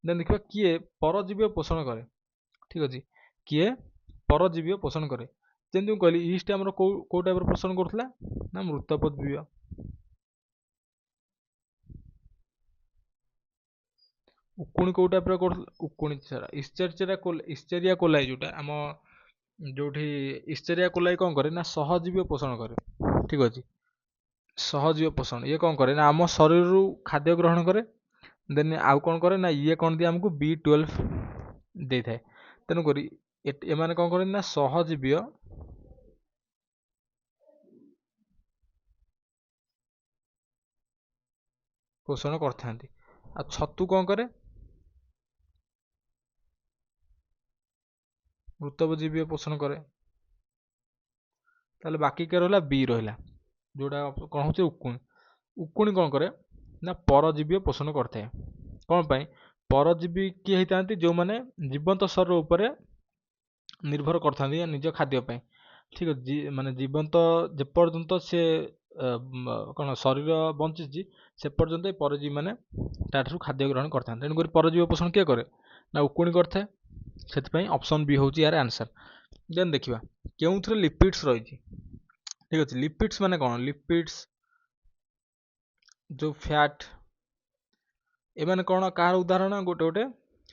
ଦେନ୍ ଦେଖିବା କିଏ ପରଜୀବୀ ପୋଷଣ କରେ, ଠିକ୍ ଅଛି। କିଏ ପରଜୀବୀ ପୋଷଣ କରେ? ଯେମିତି ମୁଁ କହିଲି ଇଷ୍ଟ ଆମର କେଉଁ ଟାଇପ୍ର ପୋଷଣ କରୁଥିଲା ନା ମୃତପଜୀବୀ। ଉକୁଣି କେଉଁ ଟାଇପ୍ର କରୁଥିଲା? ଉକୁଣି ସାରା ଇସ୍ଚେରିଆ କୋଲାଇ ଯେଉଁଟା ଆମ ଯେଉଁଠି ଇସ୍ଚେରିଆ କୋଲାଇ କ'ଣ କରେ ନା ସହଜୀବୀ ପୋଷଣ କରେ, ଠିକ୍ ଅଛି। ସହଜୀବୀ ପୋଷଣ ଇଏ କ'ଣ କରେ ନା ଆମ ଶରୀରରୁ ଖାଦ୍ୟ ଗ୍ରହଣ କରେ। ଦେନ୍ ଆଉ କ'ଣ କରେ ନା ଇଏ କ'ଣ ଦିଏ ଆମକୁ B12 ଦେଇଥାଏ। ତେଣୁକରି ଏମାନେ କ'ଣ କରନ୍ତି ନା ସହଜୀବୀ ପୋଷଣ କରିଥାନ୍ତି। ଆଉ ଛତୁ କ'ଣ କରେ? ମୃତପଜୀବୀ ପୋଷଣ କରେ। ତାହେଲେ ବାକି କିଏ ରହିଲା? ବି ରହିଲା, ଯେଉଁଟା କ'ଣ ହେଉଛି ଉକୁଣି। ଉକୁଣି କ'ଣ କରେ ନା ପରଜୀବୀ ପୋଷଣ କରିଥାଏ। କ'ଣ ପାଇଁ? ପରଜୀବୀ କିଏ ହେଇଥାନ୍ତି? ଯେଉଁମାନେ ଜୀବନ୍ତ ଶରୀର ଉପରେ ନିର୍ଭର କରିଥାନ୍ତି ନିଜ ଖାଦ୍ୟ ପାଇଁ, ଠିକ୍ ଅଛି। ମାନେ ଜୀବନ୍ତ ଯେପର୍ଯ୍ୟନ୍ତ ସେ କ'ଣ ଶରୀର ବଞ୍ଚିଛି ସେ ପର୍ଯ୍ୟନ୍ତ ଏ ପରଜୀବୀ ମାନେ ତାଠାରୁ ଖାଦ୍ୟ ଗ୍ରହଣ କରିଥାନ୍ତି। ତେଣୁକରି ପରଜୀବୀ ପୋଷଣ କିଏ କରେ ନା ଉକୁଣି କରିଥାଏ। ସେଥିପାଇଁ ଅପସନ୍ ବି ହେଉଛି ଏହାର ଆନ୍ସର୍। ଦେନ୍ ଦେଖିବା କେଉଁଥିରେ ଲିପିଡ୍ସ ରହିଛି, ଠିକ୍ ଅଛି। ଲିପିଡ୍ସ ମାନେ କ'ଣ? ଲିପିଡ୍ସ ଯେଉଁ ଫ୍ୟାଟ୍, ଏମାନେ କ'ଣ କାହାର ଉଦାହରଣ? ଗୋଟେ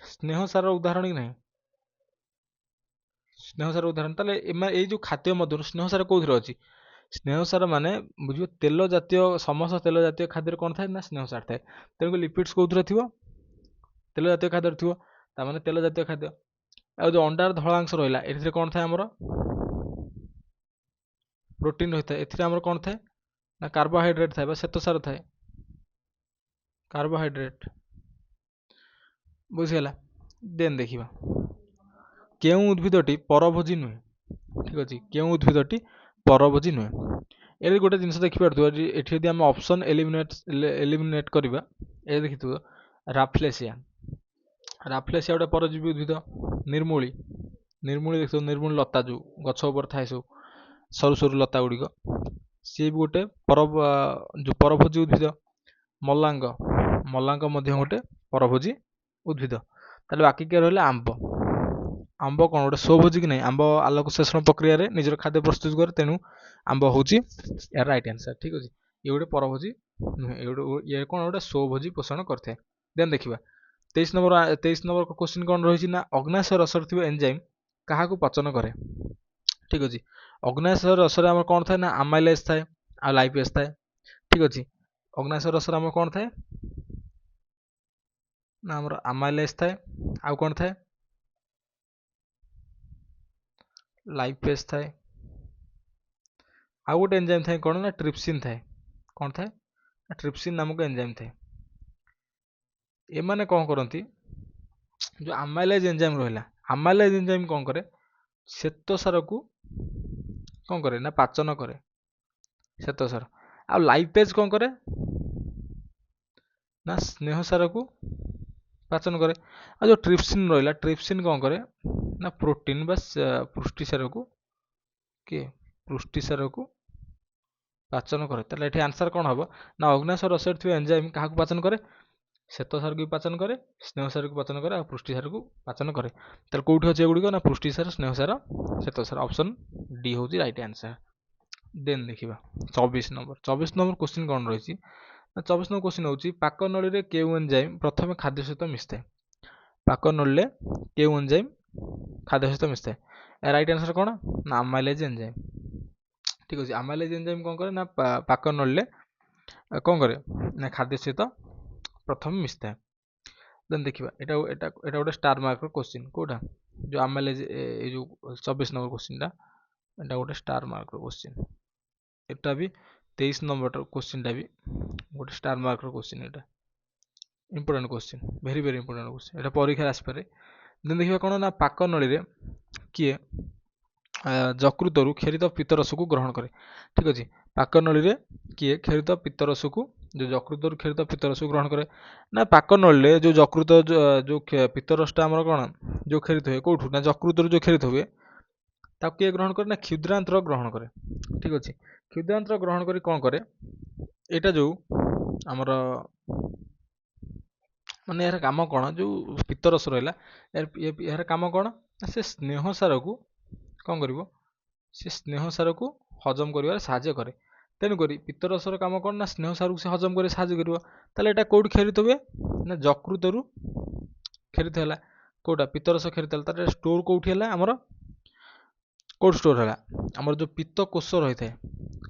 ସ୍ନେହସାର ଉଦାହରଣ କି ନାହିଁ? ସ୍ନେହସାର ଉଦାହରଣ। ତାହେଲେ ଏଇ ଯେଉଁ ଖାଦ୍ୟ ମଧ୍ୟରୁ ସ୍ନେହସାର କେଉଁଥିରେ ଅଛି? ସ୍ନେହସାର ମାନେ ବୁଝିବ ତେଲ ଜାତୀୟ, ସମସ୍ତ ତେଲ ଜାତୀୟ ଖାଦ୍ୟରେ କ'ଣ ଥାଏ ନା ସ୍ନେହସାର ଥାଏ। ତେଣୁକରି ଲିପିଡ୍ସ କେଉଁଥିରେ ଥିବ? ତେଲ ଜାତୀୟ ଖାଦ୍ୟରେ ଥିବ, ତାମାନେ ତେଲ ଜାତୀୟ ଖାଦ୍ୟ। ଆଉ ଯେଉଁ ଅଣ୍ଡାର ଧଳା ଅଂଶ ରହିଲା ଏଥିରେ କ'ଣ ଥାଏ? ଆମର ପ୍ରୋଟିନ୍ ରହିଥାଏ। ଏଥିରେ ଆମର କ'ଣ ଥାଏ ନା କାର୍ବୋହାଇଡ୍ରେଟ୍ ଥାଏ ବା ଶ୍ଵେତସାର ଥାଏ, କାର୍ବୋହାଇଡ୍ରେଟ୍, ବୁଝିଗଲା। ଦେନ୍ ଦେଖିବା କେଉଁ ଉଦ୍ଭିଦଟି ପରଭୋଜୀ ନୁହେଁ, ଠିକ୍ ଅଛି। କେଉଁ ଉଦ୍ଭିଦଟି ପରଭୋଜୀ ନୁହେଁ? ଏଠି ଗୋଟେ ଜିନିଷ ଦେଖିପାରୁଥିବ, ଏଠି ଯଦି ଆମେ ଅପସନ୍ ଏଲିମିନେଟ୍ କରିବା, ଏ ଦେଖିଥିବ ରାଫ୍ଲେସିଆ। ରାଫ୍ଲେସିଆ ଗୋଟେ ପରଜୀବୀ ଉଦ୍ଭିଦ। ନିର୍ମୂଳୀ ଦେଖିଥିବ, ନିର୍ମୂଳୀ ଲତା ଯେଉଁ ଗଛ ଉପରେ ଥାଏ ସବୁ ସରୁ ସରୁ ଲତା ଗୁଡ଼ିକ, ସିଏ ବି ଗୋଟେ ଯେଉଁ ପରଭୋଜୀ ଉଦ୍ଭିଦ। ମଲାଙ୍ଗ ମଲାଙ୍କ ମଧ୍ୟ ଗୋଟେ ପରଭୋଜି ଉଦ୍ଭିଦ। ତାହେଲେ ବାକି କିଏ ରହିଲେ ଆମ୍ବ। ଆମ୍ବ କ'ଣ ଗୋଟେ ସ୍ୱଭୋଜି କି ନାହିଁ? ଆମ୍ବ ଆଲୋକ ଶୋଷଣ ପ୍ରକ୍ରିୟାରେ ନିଜର ଖାଦ୍ୟ ପ୍ରସ୍ତୁତ କରେ, ତେଣୁ ଆମ୍ବ ହେଉଛି ଏହାର ରାଇଟ୍ ଆନ୍ସର। ଠିକ୍ ଅଛି, ଇଏ ଗୋଟେ ପରଭୋଜି ନୁହେଁ, ଇଏ କ'ଣ ଗୋଟେ ସ୍ୱଭୋଜି ପୋଷଣ କରିଥାଏ। ଦେନ୍ ଦେଖିବା 23 ନମ୍ବର କ୍ୱେଶ୍ଚିନ୍ କ'ଣ ରହିଛି ନା ଅଗ୍ନାଶୟ ରସରେ ଥିବା ଏନଜାଇମ୍ କାହାକୁ ପଚନ କରେ। ଠିକ୍ ଅଛି, ଅଗ୍ନାଶୟ ରସରେ ଆମର କ'ଣ ଥାଏ ନା ଆମାଇଲେଜ୍ ଥାଏ ଆଉ ଲାଇପେଜ୍ ଥାଏ। ଠିକ୍ ଅଛି, ଅଗ୍ନାଶୟ ରସରେ ଆମର କ'ଣ ଥାଏ ନା ଆମର ଆମାଇଲେଜ୍ ଥାଏ, ଆଉ କ'ଣ ଥାଏ ଲାଇପେଜ୍ ଥାଏ, ଆଉ ଗୋଟେ ଏନଜାଇମ୍ ଥାଏ କ'ଣ ନା ଟ୍ରିପ୍ସିନ୍ ଥାଏ। କ'ଣ ଥାଏ ନା ଟ୍ରିପ୍ସିନ୍ ନାମକ ଏନଜାଇମ୍ ଥାଏ। ଏମାନେ କ'ଣ କରନ୍ତି, ଯେଉଁ ଆମାଇଲେଜ୍ ଏନଜାଇମ୍ ରହିଲା, ଆମାଇଲେଜ୍ ଏନଜାଇମ୍ କ'ଣ କରେ ଶ୍ଵେତସାରକୁ କ'ଣ କରେ ନା ପାଚନ କରେ ଶ୍ଵେତସାର। ଆଉ ଲାଇପେଜ୍ କ'ଣ କରେ ନା ସ୍ନେହସାରକୁ ପାଚନ କରେ। ଆଉ ଯେଉଁ ଟ୍ରିପ୍ସିନ୍ ରହିଲା, ଟ୍ରିପ୍ସିନ୍ କ'ଣ କରେ ନା ପ୍ରୋଟିନ୍ ବା ପୃଷ୍ଟିସାରକୁ ପାଚନ କରେ। ତାହେଲେ ଏଠି ଆନ୍ସର କ'ଣ ହେବ ନା ଅଗ୍ନାଶୟ ରସରେ ଥିବା ଏନଜାଇମ୍ କାହାକୁ ପାଚନ କରେ? ଶ୍ଵେତସାରକୁ ବି ପାଚନ କରେ, ସ୍ନେହସାରକୁ ପାଚନ କରେ ଆଉ ପୃଷ୍ଟିସାରକୁ ପାଚନ କରେ। ତାହେଲେ କୋଉଠି ଅଛି ଏଗୁଡ଼ିକ ନା ପୃଷ୍ଟିସାର, ସ୍ନେହସାର, ଶ୍ଵେତସାର। ଅପସନ୍ ଡି ହେଉଛି ରାଇଟ୍ ଆନ୍ସର। ଦେନ୍ ଦେଖିବା 24 ନମ୍ବର କ୍ୱେଶ୍ଚିନ୍ କ'ଣ ରହିଛି ନା 24 ନମ୍ବର କ୍ୱେଶ୍ଚିନ୍ ହେଉଛି ପାକ ନଳୀରେ କେଉଁ ଏନଜାଇମ୍ ପ୍ରଥମେ ଖାଦ୍ୟ ସହିତ ମିଶିଥାଏ। ପାକ ନଳୀରେ କେଉଁ ଏନଜାଇମ୍ ଖାଦ୍ୟ ସହିତ ମିଶିଥାଏ? ରାଇଟ୍ ଆନ୍ସର କ'ଣ ନା ଆମାଇଲେଜ୍ ଏନଜାଇମ୍। ଠିକ୍ ଅଛି, ଆମାଇଲେଜ୍ ଏନଜାଇମ୍ କ'ଣ କରେ ନା ପାକ ନଳୀରେ କ'ଣ କରେ ନା ଖାଦ୍ୟ ସହିତ ପ୍ରଥମେ ମିଶିଥାଏ। ଦେନ୍ ଦେଖିବା ଏଇଟା ଗୋଟେ ଷ୍ଟାର ମାର୍କର କ୍ୱେଶ୍ଚିନ୍। କେଉଁଟା ଯେଉଁ ଆମାଇଲେଜ୍, ଏଇ ଯେଉଁ 24 ନମ୍ବର କ୍ୱେଶ୍ଚିନ୍ଟା, ଏଇଟା ଗୋଟେ ଷ୍ଟାର ମାର୍କର କ୍ୱେଶ୍ଚିନ୍। ଏଟା ବି 23 ନମ୍ବର କ୍ୱେଶ୍ଚିନ୍ଟା ବି ଗୋଟେ ଷ୍ଟାର ମାର୍କର କ୍ୱେଶ୍ଚିନ୍। ଏଇଟା important question, very very important question, ଏଇଟା ପରୀକ୍ଷାରେ ଆସିପାରେ। ଦେନ୍ ଦେଖିବା କ'ଣ ନା ପାକ ନଳୀରେ କିଏ ଯକୃତରୁ କ୍ଷରିତ ପିତ୍ତରସକୁ ଗ୍ରହଣ କରେ। ଠିକ୍ ଅଛି, ପାକ ନଳୀରେ କିଏ କ୍ଷରିତ ପିତ୍ତରସକୁ, ଯେଉଁ ଯକୃତରୁ କ୍ଷରିତ ପିତ୍ତରସକୁ ଗ୍ରହଣ କରେ ନା ପାକ ନଳୀରେ ଯେଉଁ ଯକୃତ ଯେଉଁ ପିତ୍ତରସଟା ଆମର କ'ଣ ଯେଉଁ କ୍ଷରିତ ହୁଏ କେଉଁଠୁ ନା ଯକୃତରୁ ଯେଉଁ କ୍ଷରିତ ହୁଏ ତାକୁ କିଏ ଗ୍ରହଣ କରେ ନା କ୍ଷୁଦ୍ରାନ୍ତ୍ର ଗ୍ରହଣ କରେ। ଠିକ୍ ଅଛି, କ୍ଷୁଦ୍ରାନ୍ତ୍ର ଗ୍ରହଣ କରି କ'ଣ କରେ, ଏଇଟା ଯେଉଁ ଆମର ମାନେ ଏହାର କାମ କ'ଣ, ଯେଉଁ ପିତ୍ତରସ ରହିଲା ଏହାର କାମ କ'ଣ ନା ସେ ସ୍ନେହସାରକୁ କ'ଣ କରିବ, ସେ ସ୍ନେହସାରକୁ ହଜମ କରିବାରେ ସାହାଯ୍ୟ କରେ। ତେଣୁକରି ପିତ୍ତରସର କାମ କ'ଣ ନା ସ୍ନେହସାରକୁ ସେ ହଜମ କରି ସାହାଯ୍ୟ କରିବ। ତାହେଲେ ଏଇଟା କେଉଁଠି କ୍ଷରିତ ହୁଏ ନା ଯକୃତରୁ କ୍ଷରିତ ହେଲା। କେଉଁଟା ପିତ୍ତରସ କ୍ଷରିତ ହେଲା, ତାର ଷ୍ଟୋର କେଉଁଠି ହେଲା ଆମର, କେଉଁଠି ଷ୍ଟୋର ହେଲା ଆମର ଯେଉଁ ପିତ୍ତ କୋଷ ରହିଥାଏ।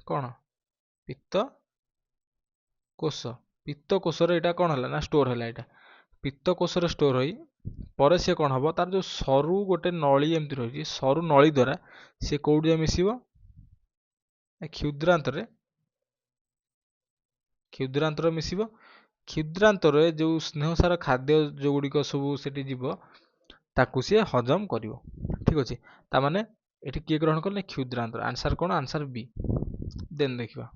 କ'ଣ ପିତ୍ତ କୋଷରେ ଏଇଟା କ'ଣ ହେଲା ନା ଷ୍ଟୋର ହେଲା। ଏଇଟା ପିତ୍ତ କୋଷରେ ଷ୍ଟୋର ହୋଇ ପରେ ସିଏ କ'ଣ ହେବ, ତାର ଯେଉଁ ସରୁ ଗୋଟେ ନଳୀ ଏମିତି ରହିଛି, ସରୁ ନଳୀ ଦ୍ୱାରା ସିଏ କେଉଁଠି ଯାଇ ମିଶିବ କ୍ଷୁଦ୍ରାନ୍ତରେ ମିଶିବ। କ୍ଷୁଦ୍ରାନ୍ତରେ ଯେଉଁ ସ୍ନେହସାର ଖାଦ୍ୟ ଯେଉଁଗୁଡ଼ିକ ସବୁ ସେଠି ଯିବ ତାକୁ ସିଏ ହଜମ କରିବ। ଠିକ୍ ଅଛି, ତାମାନେ ଏଠି କିଏ ଗ୍ରହଣ କଲେ କ୍ଷୁଦ୍ରାନ୍ତ୍ର। ଆନ୍ସର କ'ଣ, ଆନ୍ସର ବି। ଦେନ୍ ଦେଖିବା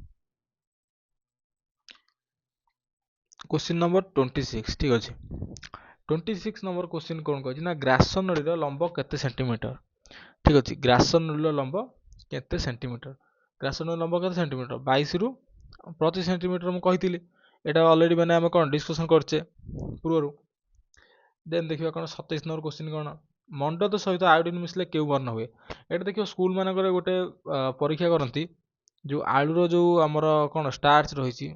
क्वेश्चन नंबर 26। ठीक अच्छे 26 नंबर क्वेश्चन कौन कहछि ना ग्रास नळीर लंब केते सेंटीमीटर। ठीक अच्छे, ग्रास नळीर लंब केते सेंटीमीटर, ग्रास नळीर लंब केते सेंटीमीटर 22 रु 25 सेंटीमीटर मु कहितिली। एटा ऑलरेडी माने हम कोन डिस्कशन करछे पूर्वरु। देन देखिबा कोन 27 नंबर क्वेश्चन कोन मंडद सहित आयोडीन मिसले केउ वर्ण हुए। एटा देखियो स्कूल मानकर गोटे परीक्षा करंती जो आलूर जो हमर कोन स्टार्च रहिछि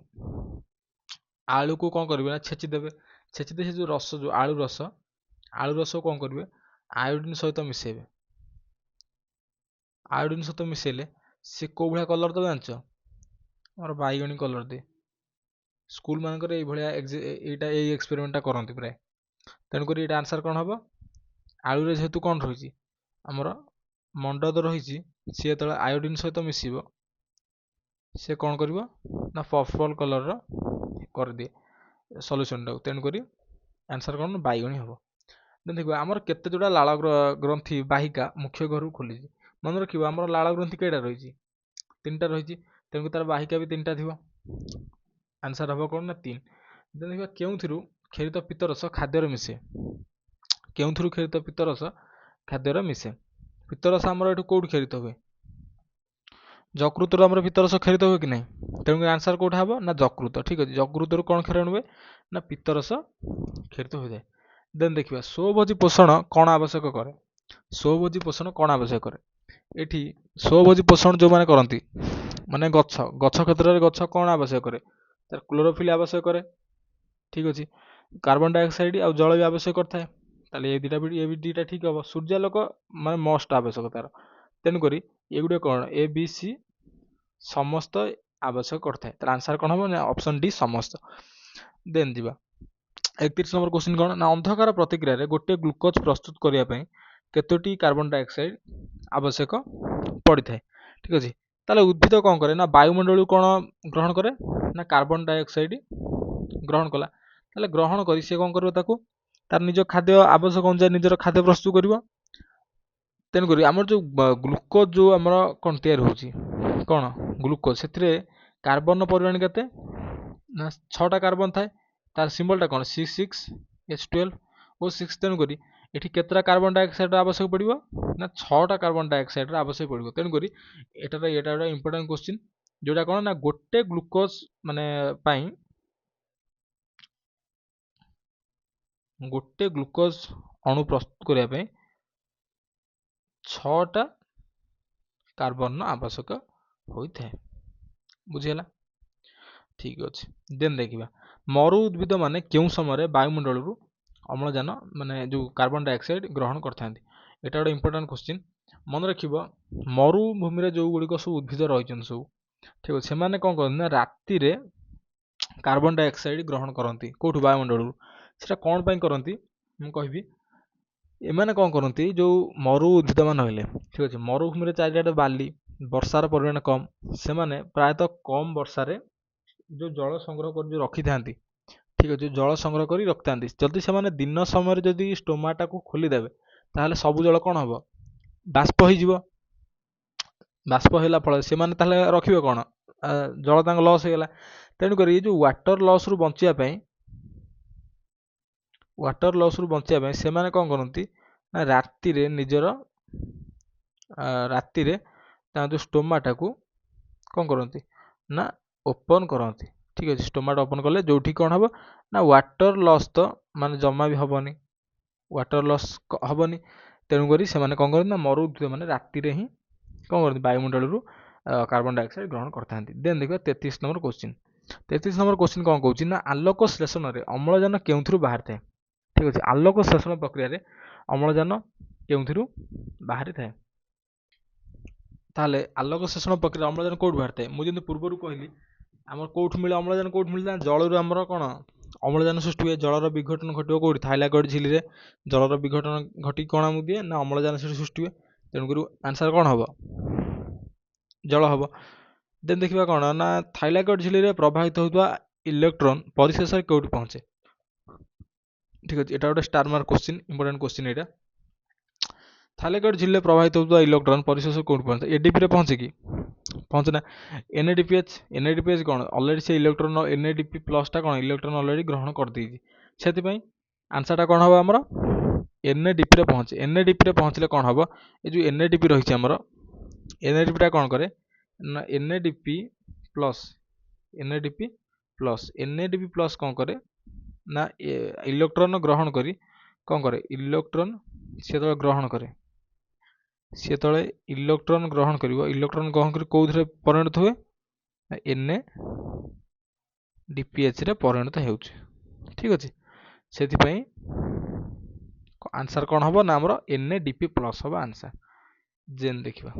आलू को कौन करेंगे ना छेची देवे। छेची दे जो रस जो आलू रस को कौन करेंगे आयोडीन सहित मिसेबे। आयोडीन सहित मिसेले सी को भाया कलर तो जानच और बैगणी कलर दे। स्कूल मानकर एटा एक्सपेरिमेंटा करती प्राय। तेणुक ये आंसर कौन हम आलू जेहेतु कौन रही आमर मंडद रही सी जो आयोडीन सहित मिसब सी कौन कर ना पर्पल कलर कर दिए सल्यूशन टाक। तेणुक आंसर कौन बैगणी हम। देखो आमर केते जोड़ा लाल ग्रंथि बाहिका मुख्य घर खोली मन रखिए आम लाल ग्रंथि कईटा रही 3टा रही। तेणुक तार बाहिका भी 3टा थी। आंसर हम कौन ना 3। देखिए क्यों क्षरित पित्तरस खाद्यर मिसे, क्यों क्षरित पित्तरस खाद्यर मिसे। पित्तरस आमर ये कौट क्षरित हुए ଯକୃତରୁ ଆମର ପିତ୍ତରସ କ୍ଷରିତ ହୁଏ କି ନାହିଁ? ତେଣୁ ଆନ୍ସର କୋଉଟା ହେବ ନା ଯକୃତ। ଠିକ ଅଛି, ଯକୃତରୁ କ'ଣ କ୍ଷରଣ ହୁଏ ନା ପିତ୍ତରସ କ୍ଷରିତ ହୋଇଥାଏ। ଦେନ୍ ଦେଖିବା ସ୍ୱଭୋଜୀ ପୋଷଣ କ'ଣ ଆବଶ୍ୟକ କରେ? ସ୍ୱଭୋଜୀ ପୋଷଣ କ'ଣ ଆବଶ୍ୟକ କରେ? ଏଠି ସ୍ୱଭୋଜୀ ପୋଷଣ ଯେଉଁମାନେ କରନ୍ତି ମାନେ ଗଛ କ୍ଷେତ୍ରରେ ଗଛ କ'ଣ ଆବଶ୍ୟକ କରେ? ତାର କ୍ଲୋରୋଫିଲ୍ ଆବଶ୍ୟକ କରେ। ଠିକ ଅଛି, କାର୍ବନ ଡାଇଅକ୍ସାଇଡ୍ ଆଉ ଜଳ ବି ଆବଶ୍ୟକ କରିଥାଏ। ତାହେଲେ ଏ ଦୁଇଟା ଠିକ ହେବ। ସୂର୍ଯ୍ୟାଲୋକ ମାନେ ମଷ୍ଟ ଆବଶ୍ୟକ ତାର। ତେଣୁକରି ଏଗୁଡ଼ିକ କ'ଣ ଏ ବି ସି ସମସ୍ତ ଆବଶ୍ୟକ କରିଥାଏ। ତାର ଆନ୍ସର କ'ଣ ହେବ ନା ଅପସନ୍ ଡି ସମସ୍ତ। ଦେନ୍ ଯିବା 31 ନମ୍ବର କ୍ୱେଶ୍ଚିନ୍ କ'ଣ ନା ଅନ୍ଧକାର ପ୍ରତିକ୍ରିୟାରେ ଗୋଟିଏ ଗ୍ଲୁକୋଜ୍ ପ୍ରସ୍ତୁତ କରିବା ପାଇଁ କେତୋଟି କାର୍ବନ ଡାଇଅକ୍ସାଇଡ୍ ଆବଶ୍ୟକ ପଡ଼ିଥାଏ? ଠିକ ଅଛି, ତାହେଲେ ଉଦ୍ଭିଦ କ'ଣ କରେ ନା ବାୟୁମଣ୍ଡଳରୁ କ'ଣ ଗ୍ରହଣ କରେ ନା କାର୍ବନ ଡାଇଅକ୍ସାଇଡ୍ ଗ୍ରହଣ କଲା। ତାହେଲେ ଗ୍ରହଣ କରି ସେ କ'ଣ କରିବ ତାକୁ ତାର ନିଜ ଖାଦ୍ୟ ଆବଶ୍ୟକ ଅନୁଯାୟୀ ନିଜର ଖାଦ୍ୟ ପ୍ରସ୍ତୁତ କରିବ। ତେଣୁକରି ଆମର ଯେଉଁ ଗ୍ଲୁକୋଜ୍ ଯେଉଁ ଆମର କ'ଣ ତିଆରି ହେଉଛି କ'ଣ ଗ୍ଲୁକୋଜ୍, ସେଥିରେ କାର୍ବନର ପରିମାଣ କେତେ ନା 6ଟା କାର୍ବନ ଥାଏ। ତାର ସିମ୍ବଲଟା କ'ଣ C6H12O6। ତେଣୁକରି ଏଠି କେତେଟା କାର୍ବନ ଡାଇଅକ୍ସାଇଡ୍ର ଆବଶ୍ୟକ ପଡ଼ିବ ନା 6ଟା କାର୍ବନ ଡାଇଅକ୍ସାଇଡ୍ର ଆବଶ୍ୟକ ପଡ଼ିବ। ତେଣୁକରି ଏଇଟା ଗୋଟେ ଇମ୍ପୋର୍ଟାଣ୍ଟ କ୍ୱେଶ୍ଚିନ୍, ଯେଉଁଟା କ'ଣ ନା ଗୋଟେ ଗ୍ଲୁକୋଜ୍ ମାନେ ପାଇଁ ଗୋଟେ ଗ୍ଲୁକୋଜ୍ ଅଣୁ ପ୍ରସ୍ତୁତ କରିବା ପାଇଁ 6ଟା କାର୍ବନର ଆବଶ୍ୟକ ହୋଇଥାଏ। ବୁଝିହେଲା? ଠିକ ଅଛି। ଦେନ୍ ଦେଖିବା ମରୁ ଉଦ୍ଭିଦ ମାନେ କେଉଁ ସମୟରେ ବାୟୁମଣ୍ଡଳରୁ ଅମ୍ଳଜାନ ମାନେ ଯେଉଁ କାର୍ବନ ଡାଇଅକ୍ସାଇଡ୍ ଗ୍ରହଣ କରିଥାନ୍ତି? ଏଇଟା ଗୋଟେ ଇମ୍ପୋର୍ଟାଣ୍ଟ କ୍ୱେଶ୍ଚିନ୍। ମନେ ରଖିବ ମରୁଭୂମିରେ ଯେଉଁ ଗୁଡ଼ିକ ସବୁ ଉଦ୍ଭିଦ ରହିଛନ୍ତି ସବୁ, ଠିକ ଅଛି, ସେମାନେ କ'ଣ କରନ୍ତି ନା ରାତିରେ କାର୍ବନ ଡାଇଅକ୍ସାଇଡ୍ ଗ୍ରହଣ କରନ୍ତି। କେଉଁଠୁ? ବାୟୁମଣ୍ଡଳରୁ। ସେଟା କ'ଣ ପାଇଁ କରନ୍ତି ମୁଁ କହିବି। ଏମାନେ କ'ଣ କରନ୍ତି ଯେଉଁ ମରୁ ଉଦ୍ଭିଦ ମାନେ ରହିଲେ, ଠିକ ଅଛି, ମରୁଭୂମିରେ ଚାରିଆଡ଼େ ବାଲି, ବର୍ଷାର ପରିମାଣ କମ୍, ସେମାନେ ପ୍ରାୟତଃ କମ୍ ବର୍ଷାରେ ଯେଉଁ ଜଳ ସଂଗ୍ରହ କରି ଯେଉଁ ରଖିଥାନ୍ତି, ଠିକ ଅଛି, ଜଳ ସଂଗ୍ରହ କରି ରଖିଥାନ୍ତି। ଯଦି ସେମାନେ ଦିନ ସମୟରେ ଯଦି ଷ୍ଟୋମାଟାକୁ ଖୋଲିଦେବେ ତାହେଲେ ସବୁ ଜଳ କ'ଣ ହେବ ବାଷ୍ପ ହେଇଯିବ। ବାଷ୍ପ ହେଲା ଫଳରେ ସେମାନେ ତାହେଲେ ରଖିବେ କ'ଣ ଜଳ ତାଙ୍କ ଲସ୍ ହେଇଗଲା। ତେଣୁକରି ଏ ଯେଉଁ ୱାଟର ଲସ୍ରୁ ବଞ୍ଚିବା ପାଇଁ ସେମାନେ କ'ଣ କରନ୍ତି ନା ରାତିରେ ତାଙ୍କ ଯେଉଁ ଷ୍ଟୋମାଟାକୁ କ'ଣ କରନ୍ତି ନା ଓପନ୍ କରନ୍ତି। ଠିକ ଅଛି, ଷ୍ଟୋମାଟା ଓପନ୍ କଲେ ଯେଉଁଠି କ'ଣ ହେବ ନା ୱାଟର ଲସ୍ ତ ମାନେ ଜମା ବି ହେବନି, ତେଣୁକରି ସେମାନେ କ'ଣ କରନ୍ତି ନା ମରୁ ଉଦ୍ଭିଦ ମାନେ ରାତିରେ ହିଁ କ'ଣ କରନ୍ତି ବାୟୁମଣ୍ଡଳରୁ କାର୍ବନ ଡାଇଅକ୍ସାଇଡ୍ ଗ୍ରହଣ କରିଥାନ୍ତି। ଦେନ୍ ଦେଖିବା 33 ନମ୍ବର କ୍ୱେଶ୍ଚିନ୍। 33 ନମ୍ବର କ୍ୱେଶ୍ଚିନ୍ କ'ଣ କହୁଛି ନା ଆଲୋକ ଶ୍ଳେଷଣରେ ଅମ୍ଳଜାନ କେଉଁଥିରୁ ବାହାରିଥାଏ? ଠିକ ଅଛି, ଆଲୋକ ଶ୍ଳେଷଣ ପ୍ରକ୍ରିୟାରେ ଅମ୍ଳଜାନ କେଉଁଥିରୁ ବାହାରିଥାଏ? ତାହେଲେ ଆଲୋକ ଶ୍ଳେଷଣ ପ୍ରକ୍ରିୟା ଅମ୍ଳଜାନ କେଉଁଠୁ ବାହାରିଥାଏ? ମୁଁ ଯେମିତି ପୂର୍ବରୁ କହିଲି ଆମର କେଉଁଠୁ ମିଳେ ଅମ୍ଳଜାନ? କେଉଁଠୁ ମିଳିଥାଏ? ଜଳରୁ ଆମର କ'ଣ ଅମ୍ଳଜାନ ସୃଷ୍ଟି ହୁଏ। ଜଳର ବିଘଟନ ଘଟିବ କେଉଁଠି? ଥାଇଲାକଏଡ୍ ଝିଲ୍ଲିରେ ଜଳର ବିଘଟନ ଘଟିକି କ'ଣ ଆମକୁ ଦିଏ ନା ଅମ୍ଳଜାନ ସେଠି ସୃଷ୍ଟି ହୁଏ। ତେଣୁକରି ଆନ୍ସର କ'ଣ ହେବ? ଜଳ ହେବ। ଦେନ୍ ଦେଖିବା କ'ଣ ନା ଥାଇଲାକଏଡ୍ ଝିଲ୍ଲିରେ ପ୍ରବାହିତ ହେଉଥିବା ଇଲେକ୍ଟ୍ରନ୍ ପରିଶେଷରେ କେଉଁଠି ପହଞ୍ଚେ? ଠିକ ଅଛି, ଏଇଟା ଗୋଟେ star mark question, important question ଏଇଟା। ଥାଇଲାକଏଡ୍ ଝିଲ୍ଲିରେ ପ୍ରବାହିତ ହେଉଥିବା ଇଲେକ୍ଟ୍ରନ୍ ପରିଶେଷରେ କେଉଁଠି ପହଞ୍ଚେ? ଏଡିପିରେ ପହଞ୍ଚେ କି? ପହଞ୍ଚେ ନା। ଏନ୍ଏଡିପିଏଚ୍ କ'ଣ ଅଲରେଡ଼ି ସେ ଇଲେକ୍ଟ୍ରନ୍ ଏନ୍ଏଡିପି ପ୍ଲସ୍ଟା କ'ଣ ଇଲେକ୍ଟ୍ରନ୍ ଅଲରେଡ଼ି ଗ୍ରହଣ କରିଦେଇଛି। ସେଥିପାଇଁ ଆନ୍ସରଟା କ'ଣ ହେବ ଆମର ଏନ୍ଏଡିପିରେ ପହଞ୍ଚେ। ଏନ୍ଏଡିପିରେ ପହଞ୍ଚିଲେ କ'ଣ ହେବ? ଏ ଯେଉଁ ଏନ୍ଏଡିପି ରହିଛି ଆମର, ଏନ୍ଏଡିପିଟା କ'ଣ କରେ ନା ଏନ୍ଏଡିପି ପ୍ଲସ୍ କ'ଣ କରେ ନା ଇଲେକ୍ଟ୍ରନ୍ ଗ୍ରହଣ କରି କ'ଣ କରେ? ଇଲେକ୍ଟ୍ରନ୍ ଯେତେବେଳେ ଇଲେକ୍ଟ୍ରନ୍ ଗ୍ରହଣ କରିବ, ଇଲେକ୍ଟ୍ରନ୍ ଗ୍ରହଣ କରି କେଉଁଥିରେ ପରିଣତ ହୁଏ? ଏନ୍ଏଡିପିଏଚ୍ରେ ପରିଣତ ହେଉଛି। ଠିକ ଅଛି, ସେଥିପାଇଁ ଆନ୍ସର କ'ଣ ହେବ ନା ଆମର ଏନ୍ଏଡିପି ପ୍ଲସ୍ ହେବ ଆନ୍ସର। ଦେଖିବା